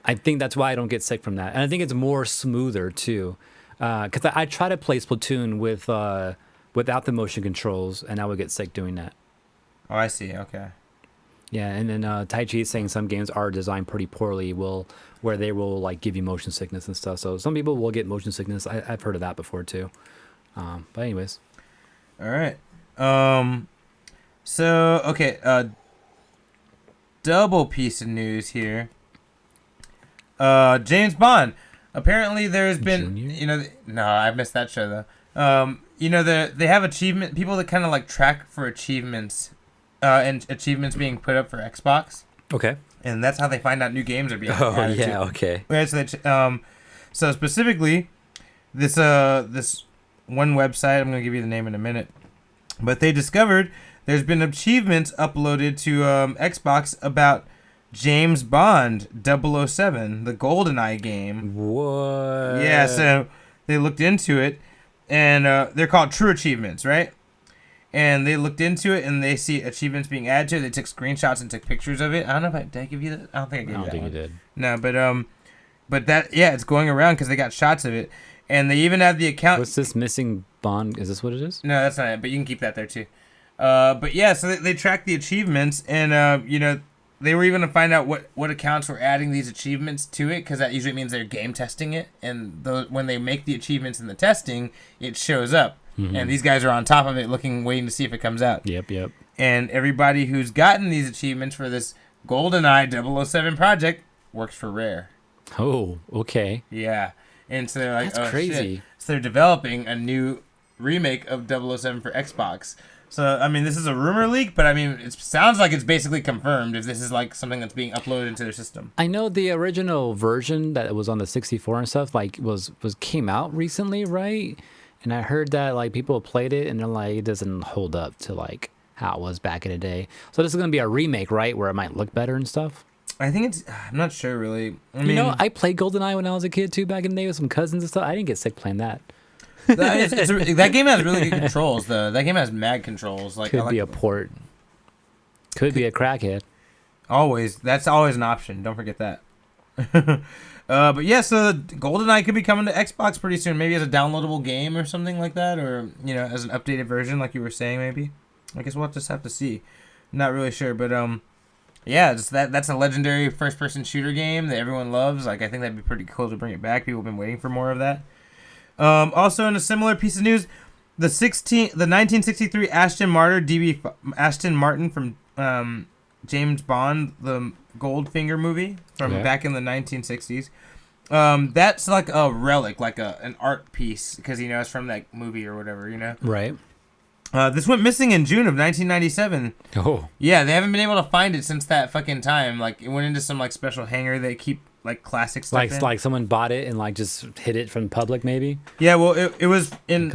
I think that's why I don't get sick from that, and I think it's more smoother too, because I try to play Splatoon with without the motion controls, and I would get sick doing that. Oh, I see. Okay. Yeah, and then Tai Chi is saying some games are designed pretty poorly, where they will like give you motion sickness and stuff. So some people will get motion sickness. I've heard of that before too. But anyways. All right. So okay. Double piece of news here. James Bond. Apparently, there's been no, I missed that show though. They have achievement people that kind of like track for achievements. And achievements being put up for Xbox. Okay. And that's how they find out new games are being added to. Okay. Right, so specifically, this one website, I'm going to give you the name in a minute, but they discovered there's been achievements uploaded to Xbox about James Bond 007, the GoldenEye game. What? Yeah, so they looked into it, and they're called true achievements, right? And they looked into it, and they see achievements being added to it. They took screenshots and took pictures of it. I don't know if did I give you that? I don't think I gave you that. I don't think you did. No, but that, yeah, it's going around because they got shots of it. And they even have the account. What's this missing Bond? Is this what it is? No, that's not it, but you can keep that there too. But yeah, so they track the achievements, and, they were even to find out what accounts were adding these achievements to it, because that usually means they're game testing it. And when they make the achievements in the testing, it shows up. Mm-hmm. And these guys are on top of it, waiting to see if it comes out. Yep. And everybody who's gotten these achievements for this GoldenEye 007 project works for Rare. Oh, okay. Yeah. And so they're like, that's crazy. Shit. So they're developing a new remake of 007 for Xbox. So, I mean, this is a rumor leak, but I mean, it sounds like it's basically confirmed if this is like something that's being uploaded into their system. I know the original version that was on the 64 and stuff, like, came out recently, right? And I heard that like people played it and they're like, it doesn't hold up to like how it was back in the day. So this is gonna be a remake, right? Where it might look better and stuff. I think I'm not sure really. I mean, I played GoldenEye when I was a kid too, back in the day with some cousins and stuff. I didn't get sick playing that. That game has really good controls though. That game has mad controls. Like could be a port. Could be a crackhead. That's always an option. Don't forget that. But yeah, so GoldenEye could be coming to Xbox pretty soon. Maybe as a downloadable game or something like that, or as an updated version, like you were saying. Maybe. I guess we'll just have to see. Not really sure, but yeah, that's a legendary first-person shooter game that everyone loves. Like I think that'd be pretty cool to bring it back. People have been waiting for more of that. Also, in a similar piece of news, the 1963 Aston Martin from James Bond, the Goldfinger movie from back in the 1960s. That's like a relic, like an art piece, because it's from that movie or whatever, Right. This went missing in June of 1997. Oh. Yeah, they haven't been able to find it since that fucking time. Like, it went into some like special hangar they keep like classic stuff. Like someone bought it and like just hid it from public, maybe. Yeah, well, it was stored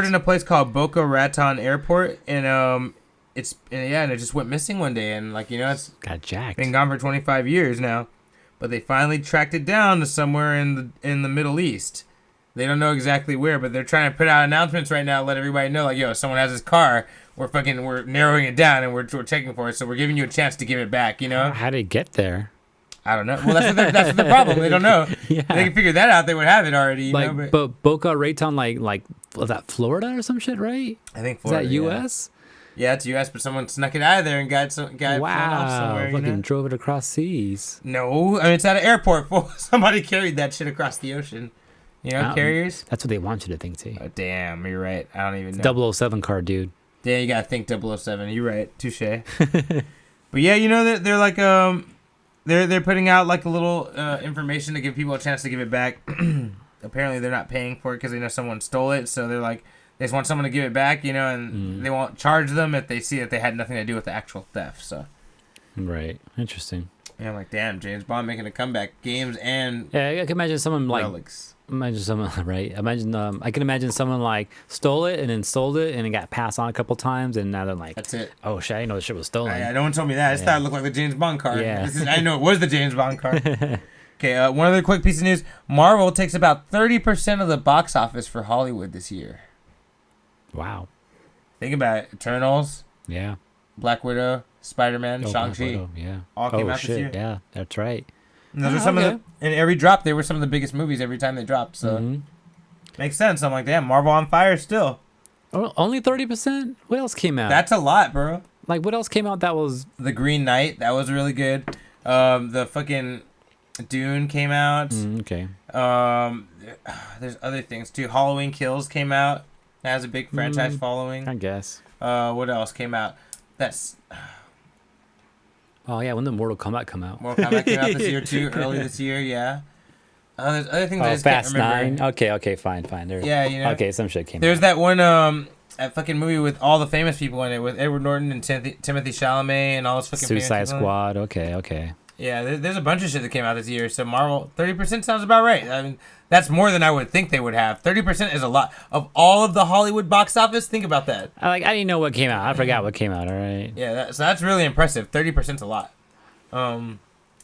happens. in a place called Boca Raton Airport, and and it just went missing one day, and like it's Got jacked. been gone for 25 years now, but they finally tracked it down to somewhere in the Middle East. They don't know exactly where, but they're trying to put out announcements right now, let everybody know, like, yo, someone has this car. We're narrowing it down and we're checking for it, so we're giving you a chance to give it back. How did it get there? I don't know. Well, that's the problem. They don't know. Yeah. If they can figure that out, they would have it already. You know, But Boca Raton, like was that Florida or some shit, right? I think Is Florida, that U.S.? Yeah, it's U.S., but someone snuck it out of there and got flown off Wow, somewhere. fucking drove it across seas. No, I mean it's at an airport. Somebody carried that shit across the otion. Carriers. That's what they want you to think, too. Oh, damn, you're right. I don't even know. 007 card, dude. Yeah, you gotta think 007. You're right. Touche. But yeah, they're like they're putting out like a little information to give people a chance to give it back. Apparently they're not paying for it because they know someone stole it, so they're like they just want someone to give it back, and they won't charge them if they see that they had nothing to do with the actual theft. So. Right. Interesting. Yeah, I'm like, damn, James Bond making a comeback, games and Yeah, I can imagine someone like. relics. Imagine someone, right? I can imagine someone like stole it and then sold it and it got passed on a couple times and now they're like, That's it. oh shit, I didn't know the shit was stolen. Yeah, no one told me that. I just thought it looked like the James Bond card. Yeah. I know it was the James Bond card. Okay, one other quick piece of news. Marvel takes about 30% of the box office for Hollywood this year. Wow. Think about it. Eternals, Yeah. Black Widow, Spider-Man, Oh, Shang-Chi. Black Widow, yeah. all came Oh out this shit, year. yeah, that's right. And those are some okay. of the, and every drop, they were some of the biggest movies every time they dropped. So Mhm. makes sense. I'm like, damn, Marvel on fire still. Oh, only 30%? What else came out? That's a lot, bro. Like, what else came out that was... The Green Knight, that was really good. The fucking Dune came out. okay. There's other things too. Halloween Kills came out. That has a big franchise following. I guess. What else came out? That's Oh, yeah, when did Mortal Kombat come out? Mortal Kombat came out this year too, early this year. Yeah. There's other things I Oh, just Fast can't remember. 9? Okay, fine. There. Yeah, Okay, some shit came There's out. that one that fucking movie with all the famous people in it, with Edward Norton and Timothy Chalamet and all those fucking famous Suicide people in it. Squad, okay. Yeah, there's a bunch of shit that came out this year. So Marvel, 30% sounds about right. I mean, that's more than I would think they would have. 30% is a lot. Of all of the Hollywood box office, think about that. I didn't know what came out. I forgot what came out, all right? Yeah, so that's really impressive. 30%'s a lot.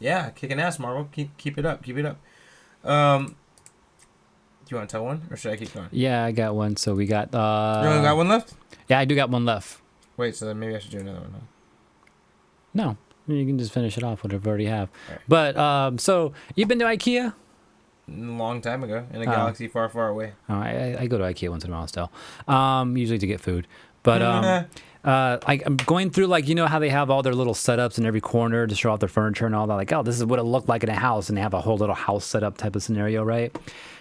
Yeah, kicking ass, Marvel. Keep it up. Do you want to tell one, or should I keep going? Yeah, I got one. So we got... You only got one left? Yeah, I do got one left. Wait, so then maybe I should do another one, huh? No, you can just finish it off, whatever you already have. All right. But, so, you been to IKEA? A long time ago, in a Oh. galaxy far, far away. Oh, I go to IKEA once in a while still, usually to get food. But I'm going through, like, you know how they have all their little setups in every corner to show off their furniture and all that. Like, oh, this is what it looked like in a house, and they have a whole little house setup type of scenario, right?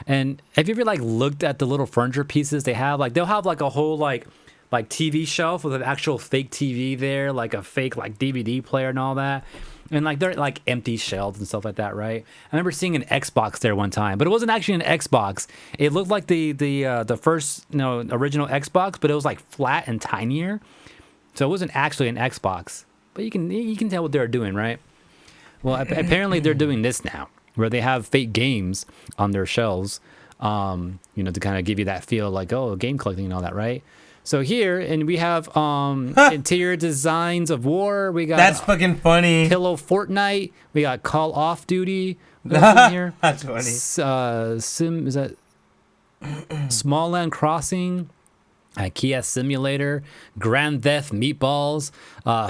And have you ever like looked at the little furniture pieces they have? Like, they'll have like a whole like TV shelf with an actual fake TV there, like a fake like DVD player and all that. And like they're like empty shelves and stuff like that, right? I remember seeing an Xbox there one time, but it wasn't actually an Xbox. It looked like the first original Xbox, but it was like flat and tinier, so it wasn't actually an Xbox. But you can tell what they're doing, right? Well, apparently they're doing this now, where they have fake games on their shelves, to kind of give you that feel like, oh, game collecting and all that, right? So here, and we have interior designs of war. We got That's fucking funny. Pillow Fortnite. We got Call Off Duty. What else in here? That's funny. Is that Smallland Crossing? IKEA Simulator, Grand Theft Meatballs,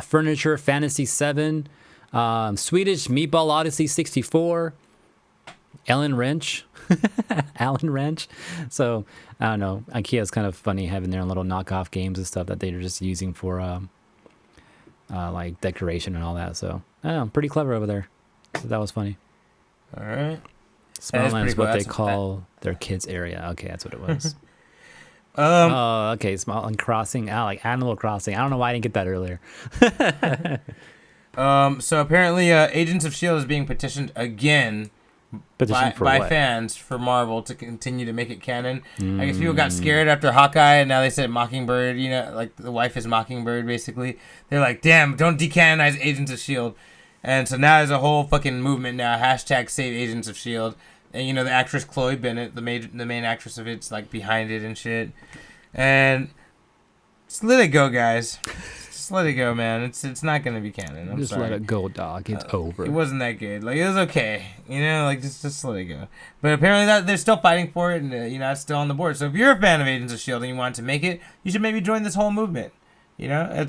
Furniture Fantasy 7, Swedish Meatball Odyssey 64, Allen Wrench. So I don't know. IKEA is kind of funny having their own little knockoff games and stuff that they're just using for like decoration and all that. So I don't know, pretty clever over there. So that was funny. All right. Smallland is cool. what they That's- call their kids area. Okay, that's what it was. Okay, Smallland Crossing. Like Animal Crossing. I don't know why I didn't get that earlier. So apparently, Agents of S.H.I.E.L.D. is being petitioned again Petition for by what? fans for Marvel to continue to make it canon. I guess people got scared after Hawkeye, and now they said Mockingbird. Like the wife is Mockingbird, basically. They're like, damn, don't decanonize Agents of S.H.I.E.L.D. And so now there's a whole fucking movement now. Hashtag Save Agents of S.H.I.E.L.D. And, you know, the actress Chloe Bennett, the main actress of it's, like, behind it and shit. And just let it go, guys. Just let it go, man. It's not going to be canon. I'm Just sorry. let it go, dog. It's over. It wasn't that good. Like, it was okay. You know, like, just let it go. But apparently that they're still fighting for it, and, you know, it's still on the board. So if you're a fan of Agents of S.H.I.E.L.D. and you want to make it, you should maybe join this whole movement. You know?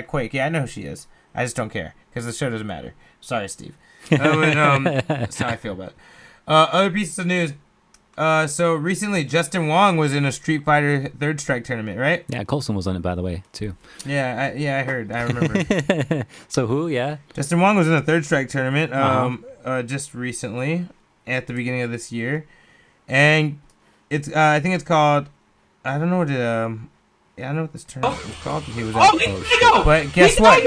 Quake. Yeah, I know who she is. I just don't care, because the show doesn't matter. Sorry, Steve. That's how I feel about it. Other pieces of news. So recently, Justin Wong was in a Street Fighter Third Strike tournament, right? Yeah, Coulson was on it, by the way, too. Yeah, I heard. I remember. So who? Yeah. Justin Wong was in a Third Strike tournament just recently, at the beginning of this year, and it's I think it's called, I don't know what it I don't know what this tournament was called. He was but guess what?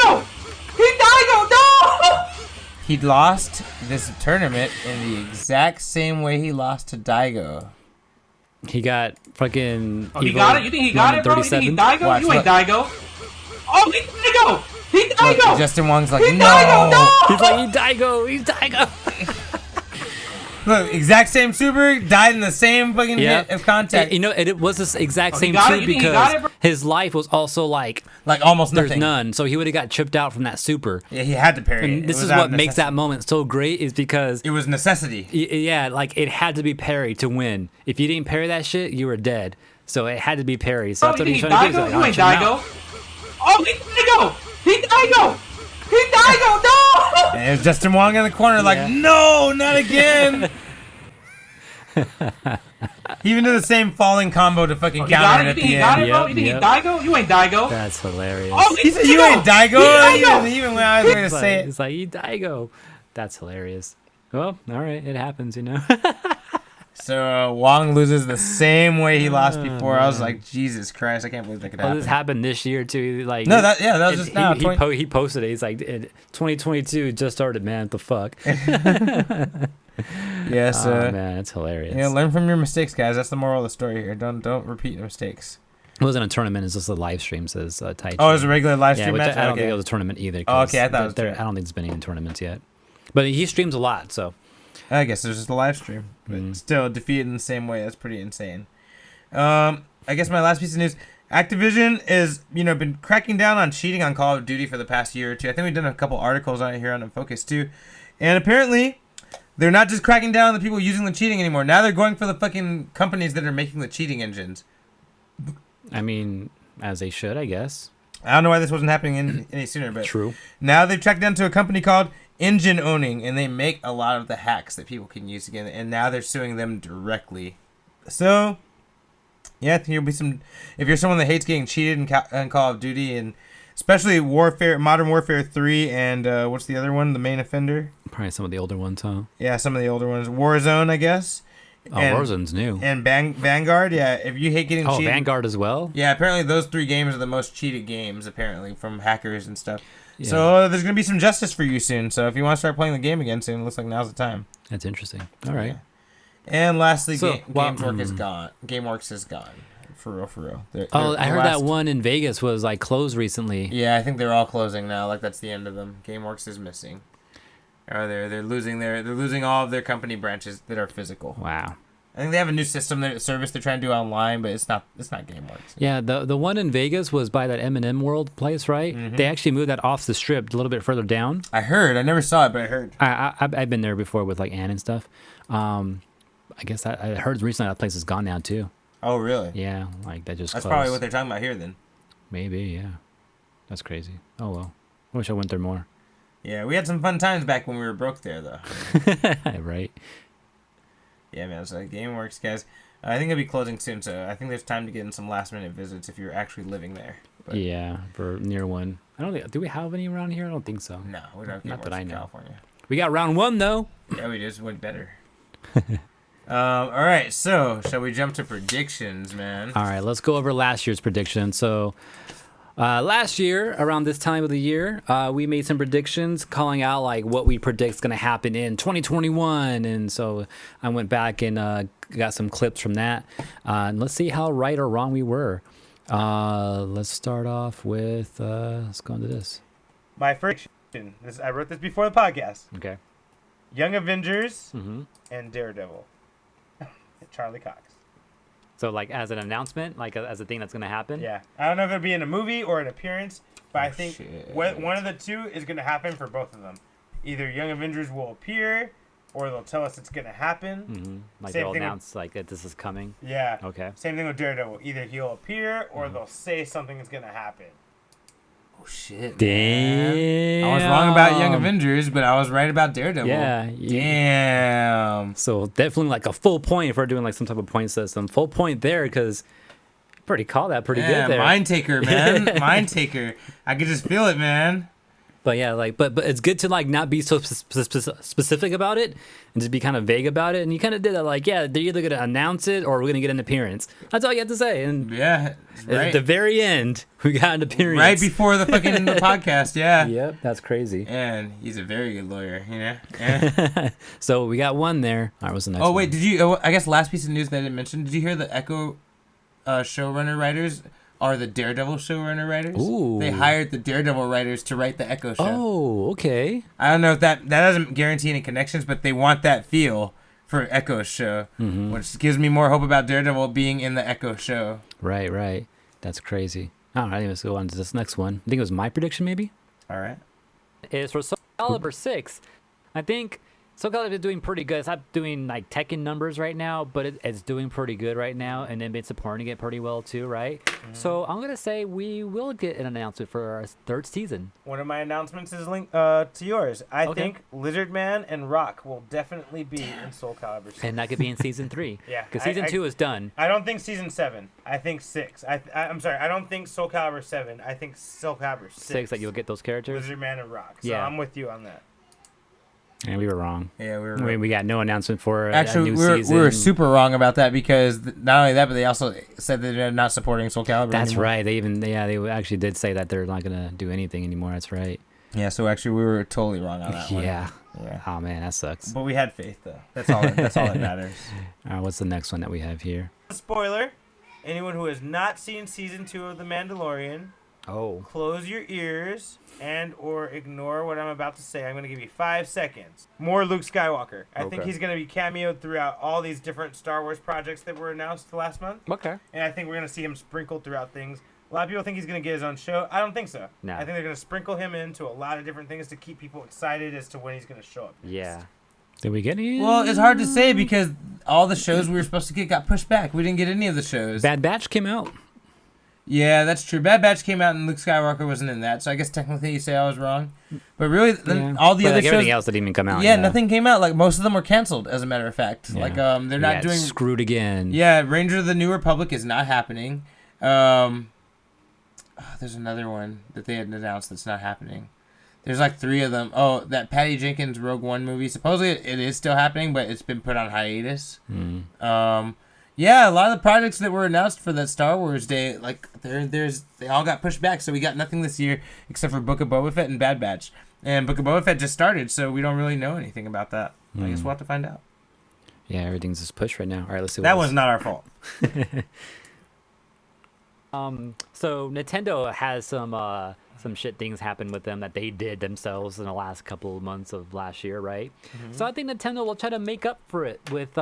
He lost this tournament in the exact same way he lost to Daigo. He got fucking. Oh, he got it? You think he got it, bro? You think he Daigo? Watch, You ain't look. Daigo. Oh, he Daigo! He Look, Daigo! Justin Wong's like, He no. Daigo! No! He's like, he's Daigo. He's Daigo. Look, exact same super, died in the same fucking hit of contact. You know, it was this exact he same got too it? You think he got because it, bro? his life was also like Like almost there's nothing. none, so he would have got chipped out from that super. Yeah, he had to parry it. And this It is was out what of makes that necessity. moment so great is because It was necessity. yeah, like it had to be parried to win. If you didn't parry that shit, you were dead. So it had to be parried. So Bro, that's you what he's think trying to do. Daigo? He's You like, ain't "I'll chip him Daigo. out." Oh, he Daigo! He Daigo! He Daigo! No! And there's Justin Wong in the corner, like, Yeah. no, not again. He even did the same falling combo to fucking He got counter it? it You at think the he got end. it, bro? Yep, You think he yep. Daigo? You ain't Daigo. That's hilarious. Oh, He said, you ain't Daigo. Daigo. Even when I was going to It's say like, it. it's like, "You Daigo." That's hilarious. Well, all right, it happens, you know. So Wong loses the same way he lost before. I was like, Jesus Christ, I can't believe that could Well, happen. this happened this year too. Like No, that was just now. He posted it. He's like, 2022 just started, man. What the fuck? Yes. Oh man, it's hilarious. Yeah, learn from your mistakes, guys. That's the moral of the story here. Don't repeat your mistakes. It wasn't a tournament. It's just a live stream. Says Tai Chi. Oh, it was a regular live Yeah, stream which match. I don't Okay. think it was a tournament either. Oh, okay, I thought it was I don't think it's been in tournaments yet. But he streams a lot, so I guess it was just a live stream, but still defeated in the same way. That's pretty insane. I guess my last piece of news: Activision is been cracking down on cheating on Call of Duty for the past year or two. I think we've done a couple articles on it here on Unfocused too, and apparently they're not just cracking down on the people using the cheating anymore. Now they're going for the fucking companies that are making the cheating engines. I mean, as they should, I guess. I don't know why this wasn't happening any sooner, but True. now they've tracked down to a company called Engine Owning, and they make a lot of the hacks that people can use again, and now they're suing them directly. So, yeah, I think there'll be some. If you're someone that hates getting cheated in Call of Duty, and especially Modern Warfare 3, and what's the other one? The Main Offender. Probably some of the older ones, huh? Yeah, some of the older ones. Warzone, I guess. Oh, Warzone's new. And Vanguard. Yeah, if you hate getting cheated. Vanguard as well. Yeah, apparently those 3 games are the most cheated games, apparently, from hackers and stuff. Yeah. So there's going to be some justice for you soon. So if you want to start playing the game again soon, it looks like now's the time. That's interesting. All right. Yeah. And lastly, So, GameWorks is gone. GameWorks is gone. For real. I heard that one in Vegas was like closed recently. Yeah, I think they're all closing now. Like that's the end of them. GameWorks is missing. Or they're losing all of their company branches that are physical. Wow. I think they have a new service they're trying to do online, but it's not GameWorks. Yeah, the one in Vegas was by that M&M World place, right? Mm-hmm. They actually moved that off the strip a little bit further down. I heard. I never saw it, but I heard. I've been there before with like Ann and stuff. I guess I heard recently that place is gone now too. Oh, really? Yeah, like that just That's closed. probably what they're talking about here then. Maybe, yeah. That's crazy. Oh well. I wish I went there more. Yeah, we had some fun times back when we were broke there, though. Right. Yeah, man. So GameWorks, guys. I think it'll be closing soon, so I think there's time to get in some last-minute visits if you're actually living there. But Yeah, for near one. I don't think. Do we have any around here? I don't think so. no, we don't have Not GameWorks that I in know. California. We got round one though. Yeah, we just went better. All right, so shall we jump to predictions, man? All right, let's go over last year's prediction. So, last year, around this time of the year, we made some predictions calling out like what we predict is going to happen in 2021. And so I went back and got some clips from that. And let's see how right or wrong we were. Let's start off with, let's go into this. My first spoken. I wrote this before the podcast. Okay. Young Avengers Mm-hmm. and Daredevil. Charlie Cox. So like as an announcement, like as a thing that's gonna happen. Yeah. I don't know if it'll be in a movie or an appearance, but I think shit. one of the two is going to happen for both of them. Either Young Avengers will appear, or they'll tell us it's going to happen. Mm-hmm. Like Same they'll thing with- announce like that this is coming. Yeah. Okay. Same thing with Daredevil. Either he'll appear, or they'll say something is going to happen. Oh shit. Damn. I was wrong about Young Avengers, but I was right about Daredevil. Yeah. Damn. So definitely like a full point if we're doing like some type of point system. Full point there because pretty call that pretty Yeah, good there. mind taker, man. Mind taker. I could just feel it, man. But yeah, like but it's good to like not be so specific about it and just be kind of vague about it. And you kind of did that, like they're either gonna announce it or we're gonna get an appearance. That's all you have to say. And Yeah. at Right. the very end, we got an appearance Right before the fucking podcast, yeah. Yep, that's crazy. And he's a very good lawyer, you know? Yeah. So we got one there. All right, what's the next Oh, one? wait, did you, I guess last piece of news that I didn't mention, did you hear the Echo showrunner writers are the Daredevil showrunner writers? Ooh. They hired the Daredevil writers to write the Echo show. Oh, okay. I don't know if that doesn't guarantee any connections, but they want that feel for Echo's show, which gives me more hope about Daredevil being in the Echo show. Right. That's crazy. All right, let's go on to this next one. I think it was my prediction, maybe? All right. Is for Soul Calibur 6. I think Soul Calibur is doing pretty good. It's not doing like Tekken numbers right now, but it's doing pretty good right now, and they've been supporting it pretty well too, right? So I'm gonna say we will get an announcement for our third season. One of my announcements is linked to yours. I Okay. think Lizard Man and Rock will definitely be in Soul Calibur 6. And that could be in season 3. Yeah, Because season 2 is done. I don't think season 7. I think 6. I'm sorry. I don't think Soul Calibur 7. I think Soul Calibur 6. 6 that you'll get those characters. Lizard Man and Rock. So Yeah. I'm with you on that. And we were wrong. Yeah, we were We got no announcement for Actually, a new we season. were super wrong about that because not only that, but they also said that they're not supporting Soul Calibur That's anymore. right. They actually did say that they're not gonna do anything anymore. That's right. Yeah, so actually we were totally wrong on that one. Yeah. Yeah. Oh man, that sucks. But we had faith, though. That's all that matters. All right, what's the next one that we have here? Spoiler. Anyone who has not seen season 2 of The Mandalorian, Oh. close your ears and or ignore what I'm about to say. I'm going to give you 5 seconds. More Luke Skywalker. I think Okay. he's going to be cameoed throughout all these different Star Wars projects that were announced last month. Okay. And I think we're going to see him sprinkled throughout things. A lot of people think he's going to get his own show. I don't think so. No. I think they're going to sprinkle him into a lot of different things to keep people excited as to when he's going to show up. Yeah. Did we get any? Well, it's hard to say because all the shows we were supposed to get got pushed back. We didn't get any of the shows. Bad Batch came out. Yeah, that's true. Bad Batch came out and Luke Skywalker wasn't in that, so I guess technically you say I was wrong. But really, all the But, other like, shows, everything else that didn't even come out. yeah, nothing came out. Like most of them were canceled, as a matter of fact. Yeah. Like they're We not got doing. screwed again. Yeah, Ranger of the New Republic is not happening. There's another one that they had announced that's not happening. There's like 3 of them. Oh, that Patty Jenkins Rogue One movie. Supposedly it is still happening, but it's been put on hiatus. Yeah, a lot of the projects that were announced for that Star Wars Day, like they all got pushed back. So we got nothing this year except for Book of Boba Fett and Bad Batch. And Book of Boba Fett just started, so we don't really know anything about that. I guess we'll have to find out. Yeah, everything's just pushed right now. All right, let's see. That what was not our fault. So Nintendo has some shit things happen with them that they did themselves in the last couple of months of last year, right? So I think Nintendo will try to make up for it with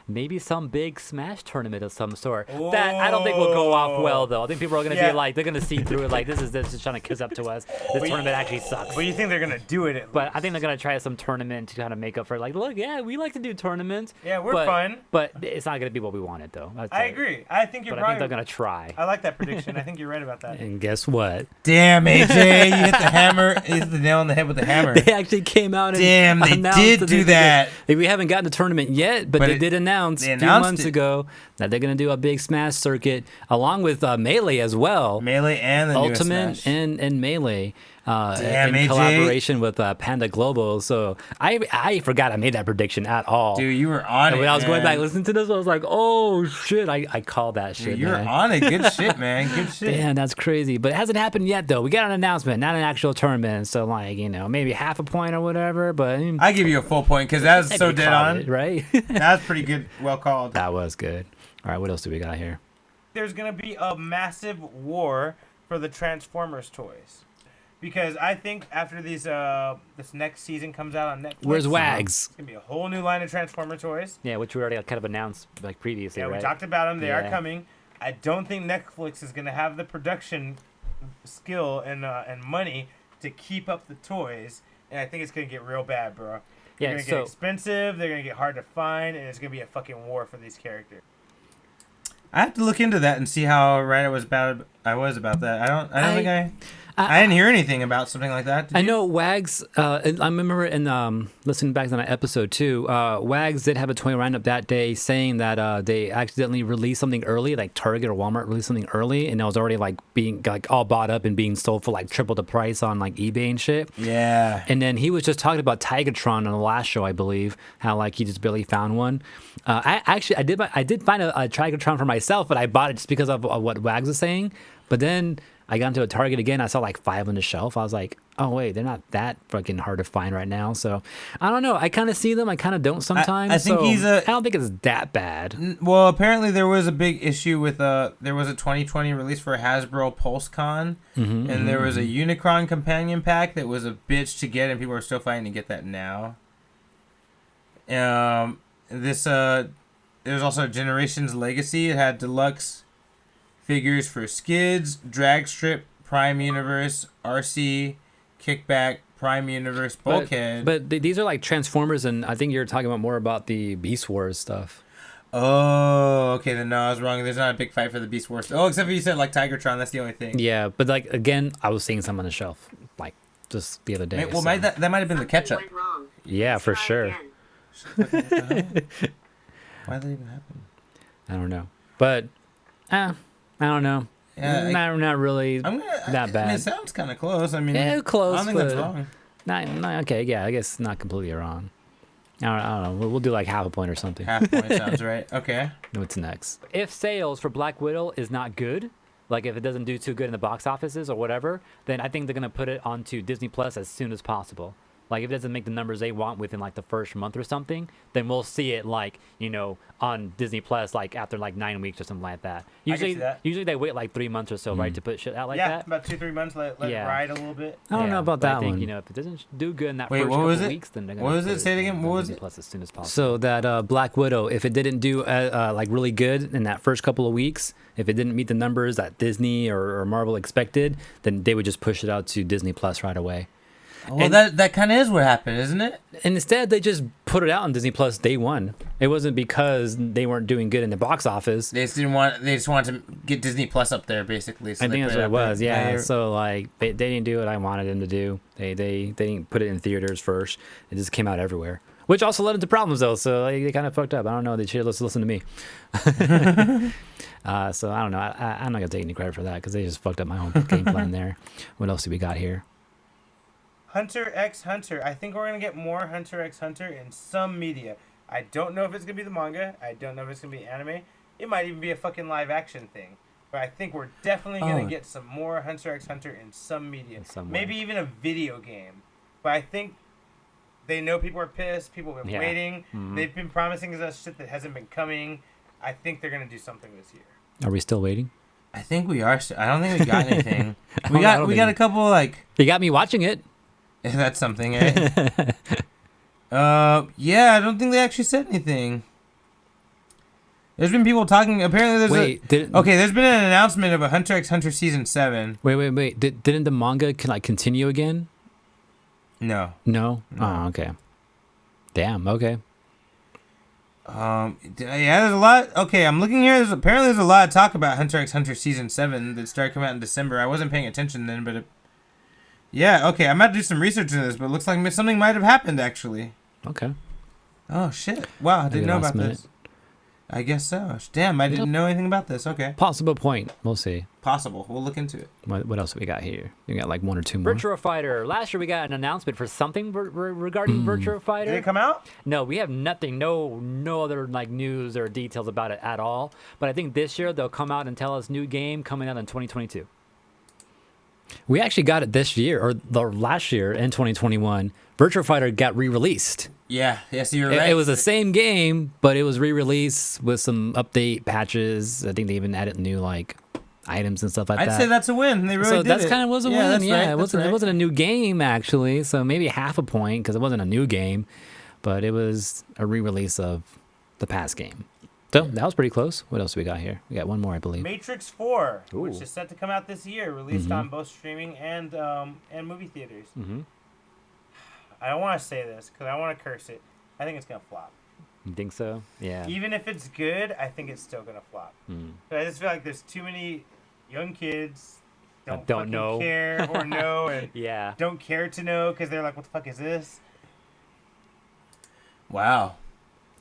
maybe some big Smash tournament of some sort. That I don't think will go off well though. I think people are gonna Yeah. be like, they're gonna see through it like this is trying to kiss up to us. This tournament actually sucks. But you think they're going to do it at But least. I think they're gonna try some tournament to kind of make up for it. Like, look, yeah, we like to do tournaments. Yeah, we're but, fun. But it's not gonna be what we wanted though. I agree. I think you're But I think probably... they're gonna try. I like that prediction. I think you're right about that. And guess what? Damn, AJ, you hit the hammer. You hit the nail on the head with the hammer. They actually came out and Damn, they announced did that do they- that. We haven't gotten the tournament yet, but they did announce they 2 announced months it. ago that they're going to do a big Smash circuit along with Melee as well. Melee and the newest Ultimate Smash. and Melee Damn, in AJ. collaboration with Panda Global. So I forgot I made that prediction at all. Dude, you were on and it, when I was going man. back listening to this, I was like, oh shit, I called that shit. Dude, you were man. on it. Good shit, man. Good shit. Damn, that's crazy. But it hasn't happened yet, though. We got an announcement, not an actual tournament. So, like, maybe half a point or whatever. But I give you a full point because that was so maybe dead called on. it, right? That was pretty good. Well called. That was good. All right, what else do we got here? There's going to be a massive war for the Transformers toys. because I think after these this next season comes out on Netflix, Where's Wags? it's gonna be a whole new line of Transformer toys. Yeah, which we already kind of announced like previously, Yeah, right? we talked about them. They are Yeah. coming. I don't think Netflix is gonna have the production skill and money to keep up the toys, and I think it's gonna get real bad, bro. They're Yeah, gonna so get expensive. They're gonna get hard to find, and it's gonna be a fucking war for these characters. I have to look into that and see how right I was about that. I don't think I didn't hear anything about something like that. Did I you? know Wags. And I remember in listening back to that episode too. Wags did have a toy roundup that day saying that they accidentally released something early, like Target or Walmart released something early, and it was already like being like all bought up and being sold for like triple the price on like eBay and shit. Yeah. And then he was just talking about Tigatron on the last show, I believe, how like he just barely found one. I did find a Tigatron for myself, but I bought it just because of what Wags was saying. But then I got into a Target again. I saw like 5 on the shelf. I was like, oh wait, they're not that fucking hard to find right now. So I don't know. I kind of see them. I kind of don't sometimes. I think so I don't think it's that bad. Well, apparently there was a big issue with there was a 2020 release for Hasbro PulseCon, and there was a Unicron companion pack that was a bitch to get, and people are still fighting to get that now. There's also Generations Legacy. It had deluxe figures for Skids, Drag Strip, Prime Universe, RC, Kickback, Prime Universe, Bulkhead. But these are like Transformers, and I think you're talking about more about the Beast Wars stuff. Oh, okay. Then no, I was wrong. There's not a big fight for the Beast Wars. Oh, except for you said like Tigertron. That's the only thing. Yeah, but like again, I was seeing some on the shelf like just the other day. Well, so. that might have been the ketchup. Went wrong. Yeah, for Try sure. again. Why did that even happen? I don't know, but I don't know. Yeah, not really that I mean, bad. it sounds kind of close. I mean, Yeah, close, I don't think that's but- wrong. Not okay. Yeah, I guess not completely wrong. I don't know. We'll do like half a point or something. Half point sounds right. Okay. What's next? If sales for Black Widow is not good, like if it doesn't do too good in the box offices or whatever, then I think they're gonna put it onto Disney Plus as soon as possible. Like if it doesn't make the numbers they want within like the first month or something, then we'll see it like, you know, on Disney Plus like after like 9 weeks or something like that. Usually see that. usually they wait like 3 months or so, right, to put shit out like yeah, that. about 2-3 months. Let Yeah. it ride a little bit. I don't know about but Oh, I that think, one. you know, if it doesn't do good in that Wait, first what couple was it? weeks, then they're gonna What was put it? Say it again. on What was Disney it? Plus as soon as possible. So So that Black Widow, if it didn't do like really good in that first couple of weeks, if it didn't meet the numbers that Disney or Marvel expected, then they would just push it out to Disney Plus right away. Well, that kind of is what happened, isn't it? And instead, they just put it out on Disney Plus day one. It wasn't because they weren't doing good in the box office. They just wanted to get Disney Plus up there, basically. So I they think put that's what it out there. was. Yeah. you're- So like they didn't do what I wanted them to do. They didn't put it in theaters first. It just came out everywhere, which also led into problems though. So like, they kind of fucked up. I don't know. They should have listened to me. So I don't know. I'm not gonna take any credit for that because they just fucked up my whole game plan there. What else do we got here? Hunter x Hunter. I think we're gonna get more Hunter x Hunter in some media. I don't know if it's gonna be the manga. I don't know if it's gonna be anime. It might even be a fucking live action thing. But I think we're definitely gonna Oh. get some more Hunter x Hunter in some media. In some Maybe way. even a video game. But I think they know people are pissed. People have been Yeah. waiting. Mhm. They've been promising us shit that hasn't been coming. I think they're gonna do something this year. Are we still waiting? I think we are. I don't think we got anything. I don't we got a couple like. You got me watching it. That's something, eh? Yeah, I don't think they actually said anything. There's been people talking. Apparently, there's been an announcement of a Hunter x Hunter season 7. Wait. Didn't the manga continue again? No. No. Oh, okay. Damn. Okay. Yeah, there's a lot. Okay, I'm looking here. Apparently there's a lot of talk about Hunter x Hunter season 7 that started coming out in December. I wasn't paying attention then, but yeah. Okay, I'm about to do some research into this, but it looks like something might have happened actually. Okay. Oh shit! Wow, I didn't Maybe know last about minute. this. I guess so. Damn, I didn't know anything about this. Okay, Possible point. We'll see. possible. We'll look into it. What else we got here? We got like one or two more. Virtua Fighter. Last year we got an announcement for something regarding Virtua Fighter. Did it come out? No, we have nothing. No other like news or details about it at all. But I think this year they'll come out and tell us new game coming out in 2022. We actually got it this year or the last year in 2021. Virtua Fighter got re-released. Yeah. Yes, you're It, right. it was the same game, but it was re-released with some update patches. I think they even added new like items and stuff like I'd that. say that's a win. They really So did that's it. kind of was a win. that's Yeah, right, it that's wasn't. It right. wasn't a new game actually. So maybe half a point because it wasn't a new game, but it was a re-release of the past game. So that was pretty close. What else do we got here? We got one more, I believe. Matrix 4, which Ooh. is set to come out this year, released on both streaming and movie theaters. Mm-hmm. I don't want to say this because I want to curse it. I think it's gonna flop. You think so? Yeah. Even if it's good, I think it's still gonna flop. But I just feel like there's too many young kids That don't don't know. care or know and Yeah. don't care to know because they're like, what the fuck is this? Wow.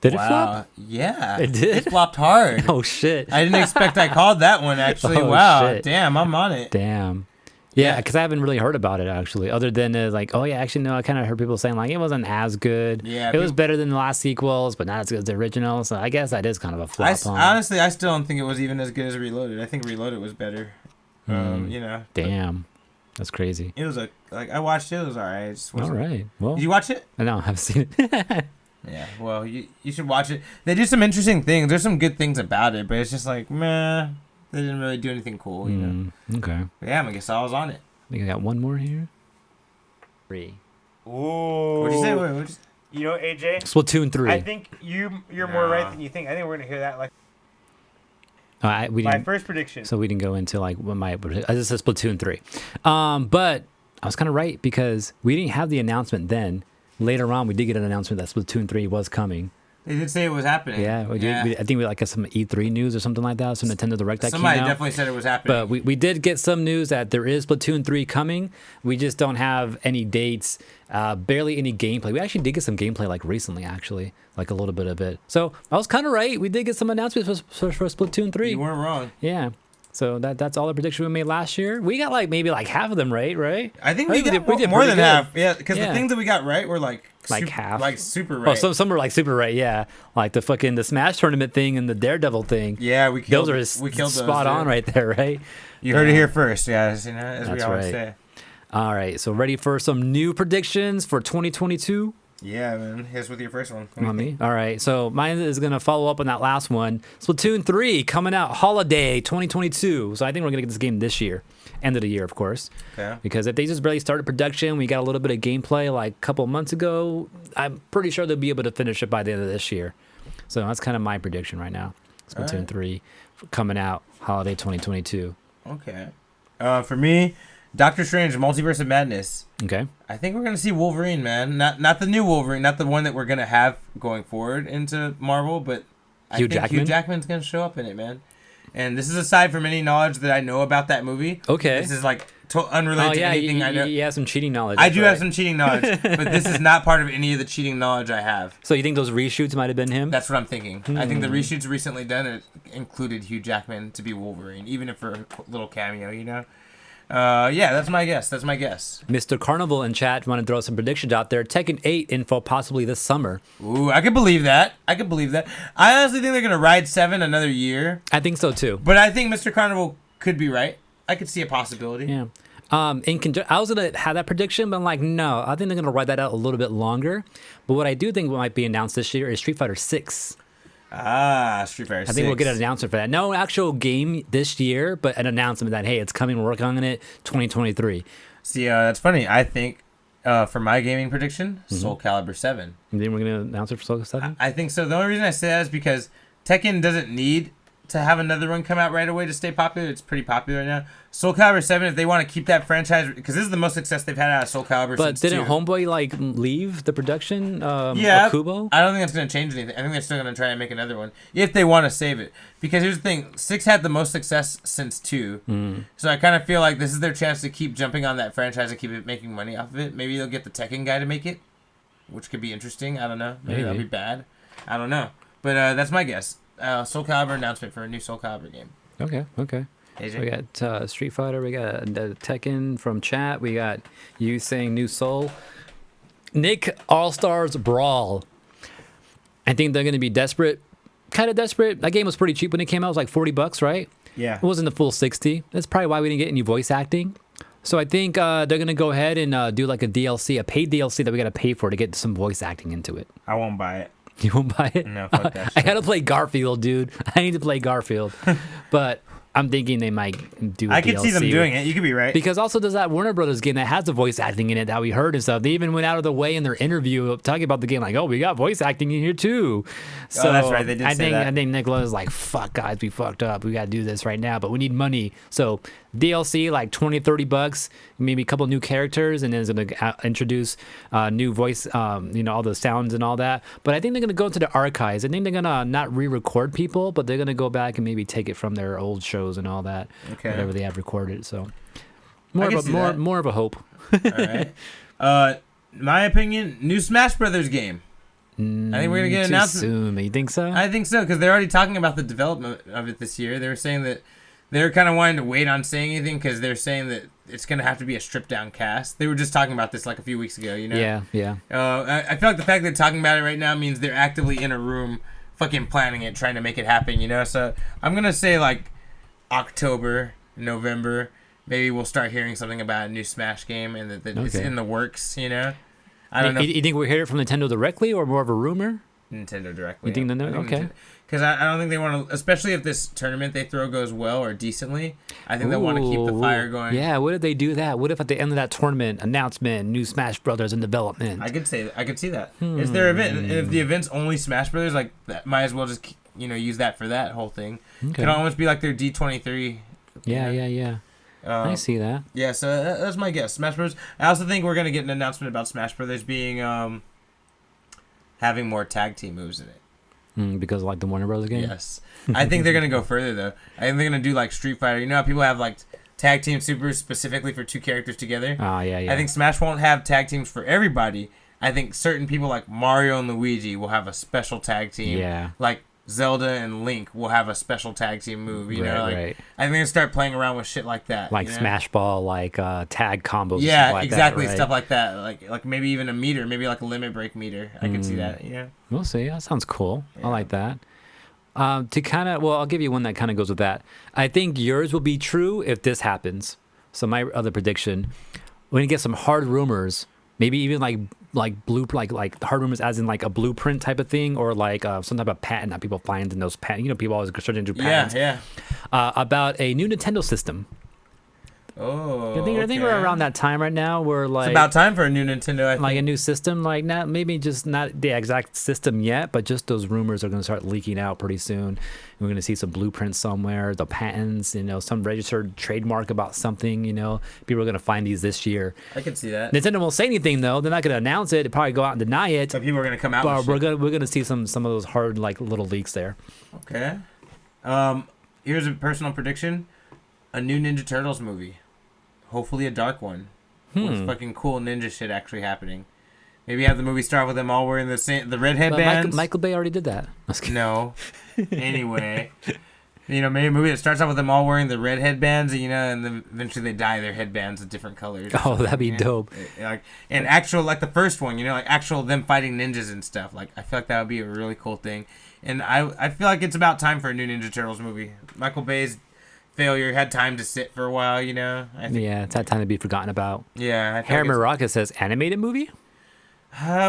Did it Wow. flop? Yeah. It did? It flopped hard. Oh shit. I didn't expect I called that one, actually. Oh, Wow. shit. Damn, I'm on it. Damn. Yeah, Yeah. because I haven't really heard about it actually, other than like, oh yeah, actually no, I kind of heard people saying like it wasn't as good. Yeah, it was people- better than the last sequels, but not as good as the original. So I guess that is kind of a flop. Honestly, I still don't think it was even as good as Reloaded. I think Reloaded was better. You know. Damn, that's crazy. It was I watched it. It was alright. It just All wasn't- right. Well, Did you watch it? no, I haven't seen it. Yeah. Well, you should watch it. They do some interesting things. There's some good things about it, but it's just like meh. They didn't really do anything cool, you know. Okay. I But yeah, I guess I was on it. think I got one more here. 3. Ooh. What'd you say? What'd you say? You know, AJ, Splatoon 3. I think you're more right than you think. I think we're gonna hear that like We my didn't. first prediction. So we didn't go into like what my. This is Splatoon 3. But I was kind of right because we didn't have the announcement then. Later on, we did get an announcement that Splatoon 3 was coming. They did say it was happening. Yeah, I think we like got some E3 news or something like that, some Nintendo Direct that Somebody came out. definitely said it was happening. But we did get some news that there is Splatoon 3 coming. We just don't have any dates, barely any gameplay. We actually did get some gameplay like recently, actually, like a little bit of it. So I was kind of right. We did get some announcements for Splatoon 3. You weren't wrong. Yeah. So that's all the prediction we made last year. We got like maybe like half of them right? I think I we think did, we did more pretty than good. half. Yeah, because Yeah. the things that we got right were like half. like super Oh, right. some were like super right, yeah. Like the Smash tournament thing and the Daredevil thing. Yeah, we killed. Those are we killed those, spot on dude. right there, right? You heard it here first, guys. You know, as we That's always right. say. All right, so ready for some new predictions for 2022? Yeah, man. Here's with your first one. On me. All right, so mine is gonna follow up on that last one. Splatoon 3 coming out holiday 2022. So I think we're gonna get this game this year, end of the year, of course. Okay. Because if they just barely started production, we got a little bit of gameplay like a couple months ago. I'm pretty sure they'll be able to finish it by the end of this year. So that's kind of my prediction right now. Splatoon Alright. 3 coming out holiday 2022. Okay. For me, Doctor Strange: Multiverse of Madness. Okay. I think we're gonna see Wolverine, man. Not the new Wolverine, not the one that we're gonna have going forward into Marvel, but I Hugh think Jackman? Hugh Jackman's gonna show up in it, man. And this is aside from any knowledge that I know about that movie. Okay. This is like unrelated to anything I know. you have some cheating knowledge. I that's do right. have some cheating knowledge, but this is not part of any of the cheating knowledge I have. So you think those reshoots might have been him? That's what I'm thinking. I think the reshoots recently done it included Hugh Jackman to be Wolverine, even if for a little cameo, you know. Yeah, that's my guess. That's my guess. Mr. Carnival in chat want to throw some predictions out there. Tekken 8 info possibly this summer. Ooh, I could believe that. I honestly think they're gonna ride 7 another year, I think so too. but I think Mr. Carnival could be right. I could see a possibility. Yeah. I was gonna have that prediction, but I'm like, no, I think they're gonna ride that out a little bit longer. But what I do think might be announced this year is Street Fighter 6. Street Fighter 6. I think we'll get an announcement for that. No actual game this year, but an announcement that hey, it's coming. We're working on it. 2023. See, that's funny. I think for my gaming prediction, Soul Calibur 7. And then we're gonna announce it for Soul 7. I think so. The only reason I say that is because Tekken doesn't need to have another one come out right away to stay popular. It's pretty popular right now. Soul Calibur 7, if they want to keep that franchise, because this is the most success they've had out of Soul Calibur But since didn't 2. Homeboy like leave the production? Yeah, Akubo? I don't think that's going to change anything. I think they're still going to try and make another one if they want to save it. Because here's the thing: 6 had the most success since 2, so I kind of feel like this is their chance to keep jumping on that franchise and keep it making money off of it. Maybe they'll get the Tekken guy to make it, which could be interesting. I don't know. Maybe that'll Maybe. be bad. I don't know. But that's my guess. Soul Calibur announcement for a new Soul Calibur game. Okay. AJ? So we got Street Fighter. We got Tekken from chat. We got you saying New Soul. Nick All Stars Brawl. I think they're gonna be desperate. Kind of desperate. That game was pretty cheap when it came out. It was like $40, right? Yeah. It wasn't the full 60. That's probably why we didn't get any voice acting. So I think they're gonna go ahead and do like a DLC, a paid DLC that we gotta pay for to get some voice acting into it. I won't buy it. You won't buy it? No, fuck that I shit. gotta play Garfield, dude. I need to play Garfield. But I'm thinking they might do. I could see them doing it. You could be right. Because also there's that Warner Brothers game that has the voice acting in it that we heard and stuff. They even went out of the way in their interview talking about the game, like, oh, we got voice acting in here too. So that's right. They did say that. I think Nicola was like, fuck, guys, we fucked up. We got to do this right now, but we need money. So DLC, like $20-$30, maybe a couple new characters, and then it's going to introduce new voice, all the sounds and all that. But I think they're going to go into the archives. I think they're going to not re-record people, but they're going to go back and maybe take it from their old shows and all that, whatever they have recorded. So more of a hope. All right. My opinion, new Smash Brothers game. I think we're gonna get an announcement soon. You think so? I think so, because they're already talking about the development of it this year. They were saying that they're kind of wanting to wait on saying anything because they're saying that it's gonna have to be a stripped down cast. They were just talking about this like a few weeks ago. Yeah. I feel like the fact that they're talking about it right now means they're actively in a room, fucking planning it, trying to make it happen. So I'm gonna say like October, November. Maybe we'll start hearing something about a new Smash game and that it's in the works. I don't know. You think we'll hear it from Nintendo directly or more of a rumor? Nintendo directly. You think okay? Because I don't think they want to, especially if this tournament they throw goes well or decently. I think they want to keep the fire going. Yeah. What if they do that? What if at the end of that tournament announcement, new Smash Brothers in development? I could see that. It's their event, and if the event's only Smash Brothers, like that, might as well just use that for that whole thing. Okay. Could almost be like their D23. Yeah. I see that. Yeah, so that's my guess. Smash Brothers. I also think we're gonna get an announcement about Smash Brothers being having more tag team moves in it. Because like the Warner Brothers game. Yes, I think they're gonna go further though. I think they're gonna do like Street Fighter. You know how people have like tag team supers specifically for two characters together. Yeah. I think Smash won't have tag teams for everybody. I think certain people like Mario and Luigi will have a special tag team. Yeah. Like Zelda and Link will have a special tag team move, right. I think they start playing around with shit like that. Like Smash Ball, like tag combos. Yeah, stuff like exactly, that, right? stuff like that. Like maybe even a meter, maybe like a limit break meter. I can see that, We'll see. That sounds cool. I like that. To kind of, I'll give you one that kind of goes with that. I think yours will be true if this happens. So my other prediction, we're gonna get some hard rumors, maybe even like hard rumors as in like a blueprint type of thing, or like some type of patent that people find in those patents. People always search into patents. About a new Nintendo system. Oh, I think we're around that time right now. We're like, it's about time for a new Nintendo. I think. Like a new system, like not maybe just not the exact system yet, but just those rumors are going to start leaking out pretty soon. And we're going to see some blueprints somewhere, the patents, some registered trademark about something. People are going to find these this year. I can see that. Nintendo won't say anything though. They're not going to announce it. They'll probably go out and deny it. So people are going to come out. But we're going to see some of those hard like little leaks there. Okay. Here's a personal prediction: a new Ninja Turtles movie. Hopefully a dark one. With fucking cool ninja shit actually happening. Maybe have the movie start with them all wearing the red headbands. Michael Bay already did that. No. Anyway. Maybe a movie that starts off with them all wearing the red headbands, and then eventually they dye their headbands with different colors. Oh, that'd be dope. And actual, like the first one, like actual them fighting ninjas and stuff. Like, I feel like that would be a really cool thing. And I feel like it's about time for a new Ninja Turtles movie. Michael Bay's failure had time to sit for a while, I think, it's had time to be forgotten about. Yeah. Harry Maraka says animated movie?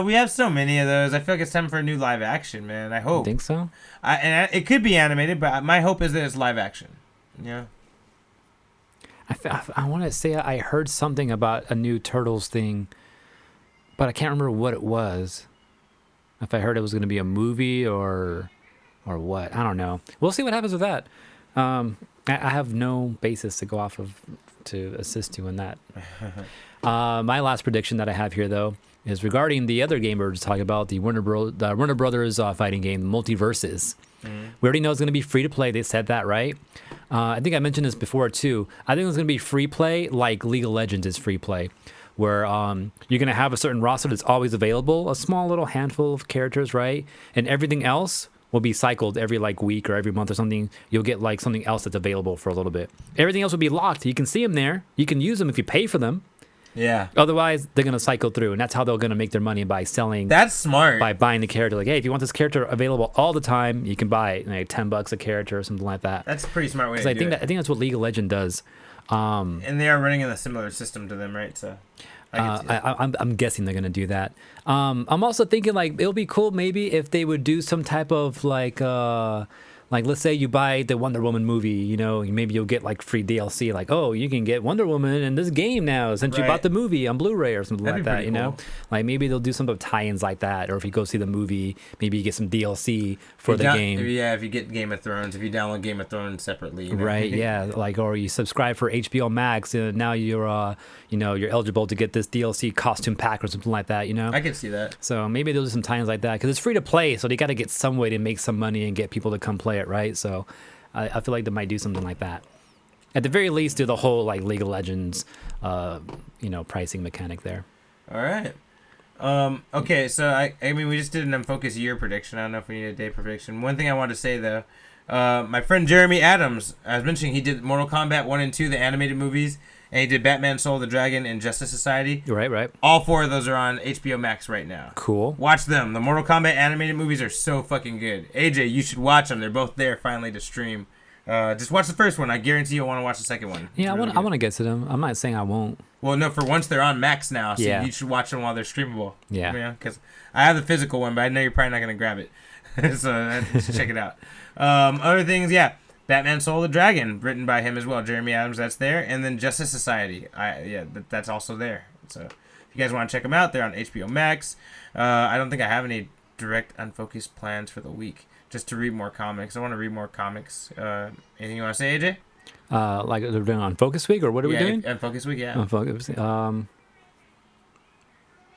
We have so many of those. I feel like it's time for a new live action, man. I hope. You think so? It could be animated, but my hope is that it's live action. Yeah. I want to say I heard something about a new Turtles thing, but I can't remember what it was. If I heard it was going to be a movie or what. I don't know. We'll see what happens with that. I have no basis to go off of to assist you in that. My last prediction that I have here, though, is regarding the other game we were just talking about, the Warner Brothers fighting game, Multiverses. We already know it's going to be free to play. They said that, right? I think I mentioned this before, too. I think it's going to be free play like League of Legends is free play, where you're going to have a certain roster that's always available, a small little handful of characters, right? And everything else will be cycled every week or every month or something. You'll get something else that's available for a little bit. Everything else will be locked. You can see them there. You can use them if you pay for them. Yeah. Otherwise, they're going to cycle through, and that's how they're going to make their money, by selling. That's smart. By buying the character. Like, hey, if you want this character available all the time, you can buy it, $10 a character or something like that. That's a pretty smart way to do it. I think that's what League of Legends does. And they are running in a similar system to them, right? So I'm guessing they're gonna do that. I'm also thinking it'll be cool maybe if they would do some type of Like, let's say you buy the Wonder Woman movie, you know, maybe you'll get like free DLC. Like, oh, you can get Wonder Woman in this game now since you Right. bought the movie on Blu-ray or something That'd like be that. pretty You know, cool. like maybe they'll do some of tie-ins like that. Or if you go see the movie, maybe you get some DLC for the game. Yeah, if you get Game of Thrones, if you download Game of Thrones separately. You know? Right, yeah, like, or you subscribe for HBO Max, and now you're, you know, you're eligible to get this DLC costume pack or something like that, you know. I can see that. So maybe they'll do some times like that because it's free to play, so they got to get some way to make some money and get people to come play it, right? So I feel like they might do something like that. At the very least, do the whole like League of Legends, you know, pricing mechanic there. All right. Okay, so I mean, we just did an Unfocused year prediction. I don't know if we need a day prediction. One thing I wanted to say though, my friend Jeremy Adams, I was mentioning he did Mortal Kombat 1 and 2, the animated movies, and he did Batman: Soul of the Dragon and Justice Society. Right. All 4 of those are on HBO Max right now. Cool. Watch them. The Mortal Kombat animated movies are so fucking good. AJ, you should watch them. They're both there finally to stream. Just watch the first one. I guarantee you'll want to watch the second one. Yeah, It's really I good. want to get to them. I'm not saying I won't. Well, no, for once they're on Max now, so Yeah. you should watch them while they're streamable. Yeah. Because I have the physical one, but I know you're probably not going to grab it. So just check it out. Other things, yeah. Batman: Soul of the Dragon, written by him as well, Jeremy Adams, that's there. And then Justice Society, that's also there. So if you guys want to check them out, they're on HBO Max. I don't think I have any direct Unfocused plans for the week. Just to read more comics. I want to read more comics. Anything you want to say, AJ? Like they're doing on Focus Week, or what are we doing? Unfocused week, yeah. On Focus.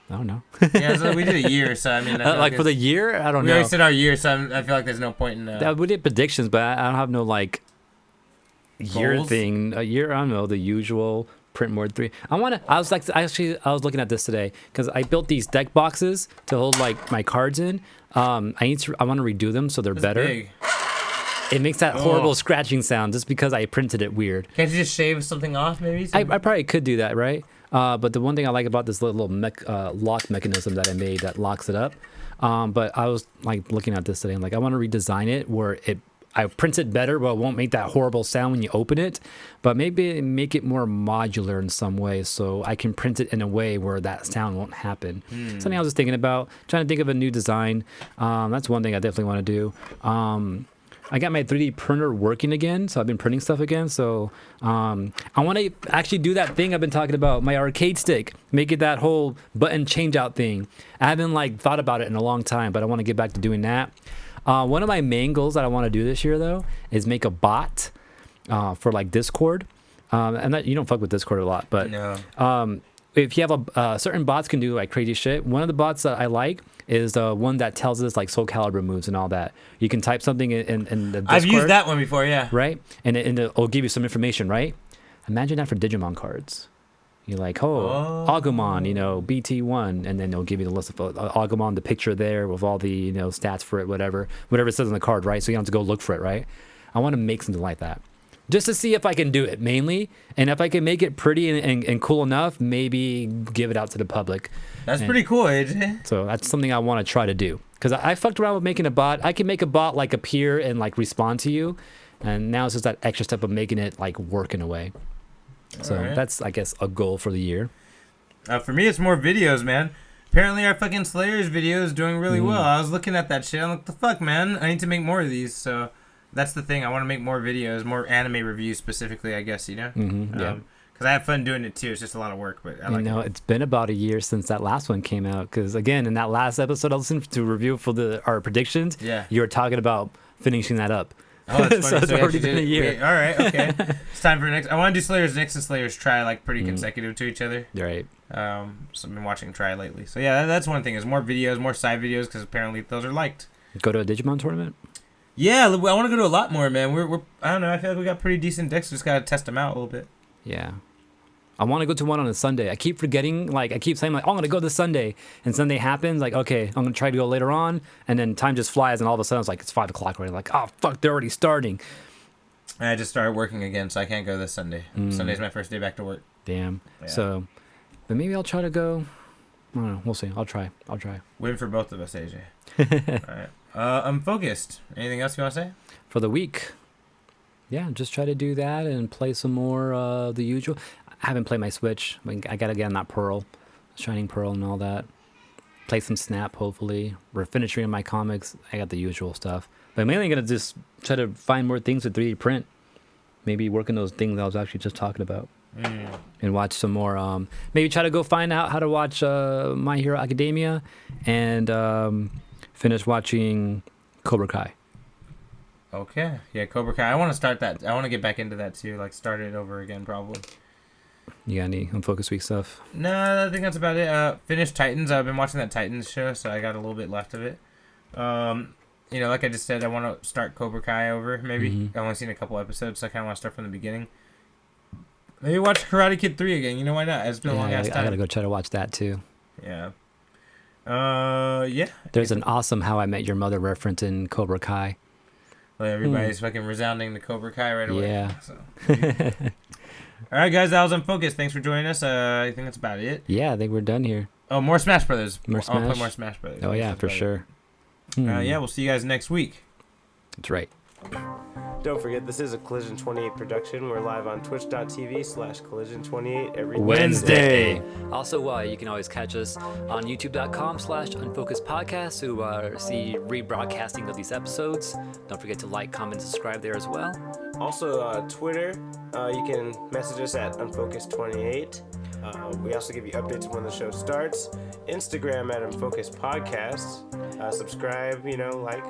I don't know. Yeah, so we did a year, so I mean, I feel Like for the it's- year, I don't we know. already said our year, so I feel like there's no point in. We did predictions, but I don't have no like year Goals? thing. A year, I don't know, the usual print more 3. I was looking at this today because I built these deck boxes to hold like my cards in. I want to redo them so they're It's better. big. It makes that horrible scratching sound just because I printed it weird. Can't you just shave something off, maybe? I probably could do that, right? But the one thing I like about this little lock mechanism that I made that locks it up. But I was like looking at this today and like I want to redesign it where I print it better, but it won't make that horrible sound when you open it. But maybe make it more modular in some way so I can print it in a way where that sound won't happen. Something I was just thinking about, trying to think of a new design. That's one thing I definitely want to do. I got my 3D printer working again, so I've been printing stuff again. So I want to actually do that thing I've been talking about, my arcade stick, make it that whole button change out thing. I haven't like thought about it in a long time, but I want to get back to doing that. One of my main goals that I want to do this year though is make a bot for like Discord. And that, you don't fuck with Discord a lot, but No. if you have certain bots can do like crazy shit. One of the bots that I like is the one that tells us like Soul Calibur moves and all that. You can type something in the Discord. I've used that one before, yeah. Right? And it'll give you some information, right? Imagine that for Digimon cards. You're like, Agumon, you know, BT1, and then it'll give you the list of Agumon, the picture there with all the, you know, stats for it, whatever it says on the card, right? So you don't have to go look for it, right? I want to make something like that. Just to see if I can do it, mainly. And if I can make it pretty and cool enough, maybe give it out to the public. That's pretty cool, AJ. So that's something I want to try to do. Because I fucked around with making a bot. I can make a bot like appear and like respond to you. And now it's just that extra step of making it like work in a way. So Alright. that's, I guess, a goal for the year. For me, it's more videos, man. Apparently, our fucking Slayers video is doing really well. I was looking at that shit. I'm like, the fuck, man? I need to make more of these. So that's the thing. I want to make more videos, more anime reviews specifically, I guess, you know? Yeah. Because I have fun doing it, too. It's just a lot of work, but I like You know, it's been about a year since that last one came out. Because, again, in that last episode I listened to review for our predictions, Yeah. you were talking about finishing that up. Oh, that's funny. So it's we already actually been did a it. year. All right, okay. It's time for next. I want to do Slayers next and Slayers Try, like, pretty consecutive to each other. Right. So I've been watching Try lately. So, yeah, that's one thing is more videos, more side videos, because apparently those are liked. Go to a Digimon tournament? Yeah, I want to go to a lot more, man. We're I don't know. I feel like we got pretty decent decks. We just gotta test them out a little bit. Yeah. I want to go to one on a Sunday. I keep forgetting, like, I keep saying, like, oh, I'm going to go this Sunday. And Sunday happens, like, okay, I'm going to try to go later on. And then time just flies, and all of a sudden, it's like, it's 5 o'clock already. Like, oh, fuck, they're already starting. I just started working again, so I can't go this Sunday. Sunday's my first day back to work. Damn. Yeah. So, but maybe I'll try to go. I don't know. We'll see. I'll try. Win for both of us, AJ. All right. I'm focused. Anything else you want to say? For the week, yeah, just try to do that and play some more the usual. I haven't played my Switch. I got to get on that Pearl, Shining Pearl and all that. play some Snap, hopefully. We're finishing my comics. I got the usual stuff. But I'm mainly going to just try to find more things with 3D print. Maybe work on those things I was actually just talking about. And watch some more. Maybe try to go find out how to watch My Hero Academia and finish watching Cobra Kai. Okay. Yeah, Cobra Kai. I want to start that. I want to get back into that too. Like start it over again, probably. You got any Unfocused Week stuff? No, I think that's about it. Finished Titans. I've been watching that Titans show, so I got a little bit left of it. You know, like I just said, I want to start Cobra Kai over. Maybe I've only seen a couple episodes, so I kind of want to start from the beginning. Maybe watch Karate Kid 3 again. You know, why not? It's been a long ass time. I gotta go try to watch that too. Yeah. Yeah. There's an awesome How I Met Your Mother reference in Cobra Kai. Well, everybody's fucking resounding to Cobra Kai right away. Yeah. So. All right, guys, that was Unfocused. Thanks for joining us. I think that's about it. Yeah, I think we're done here. Oh, more Smash Brothers. More I'll Smash? play more Smash Brothers. Oh yeah, for sure. Yeah, we'll see you guys next week. That's right. Don't forget, this is a Collision 28 production. We're live on twitch.tv/collision28 every Wednesday. Also, you can always catch us on youtube.com/unfocusedpodcast to see rebroadcasting of these episodes. Don't forget to like, comment, subscribe there as well. Also, Twitter, you can message us at unfocused28. We also give you updates when the show starts. Instagram at unfocusedpodcast. Subscribe, like.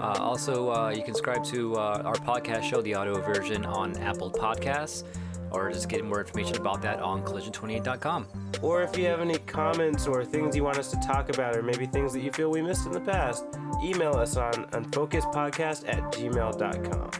Also, you can subscribe to our podcast show, the audio version, on Apple Podcasts, or just get more information about that on collision28.com. Or if you have any comments or things you want us to talk about, or maybe things that you feel we missed in the past, email us on unfocusedpodcast@gmail.com.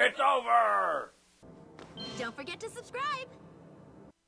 It's over! Don't forget to subscribe.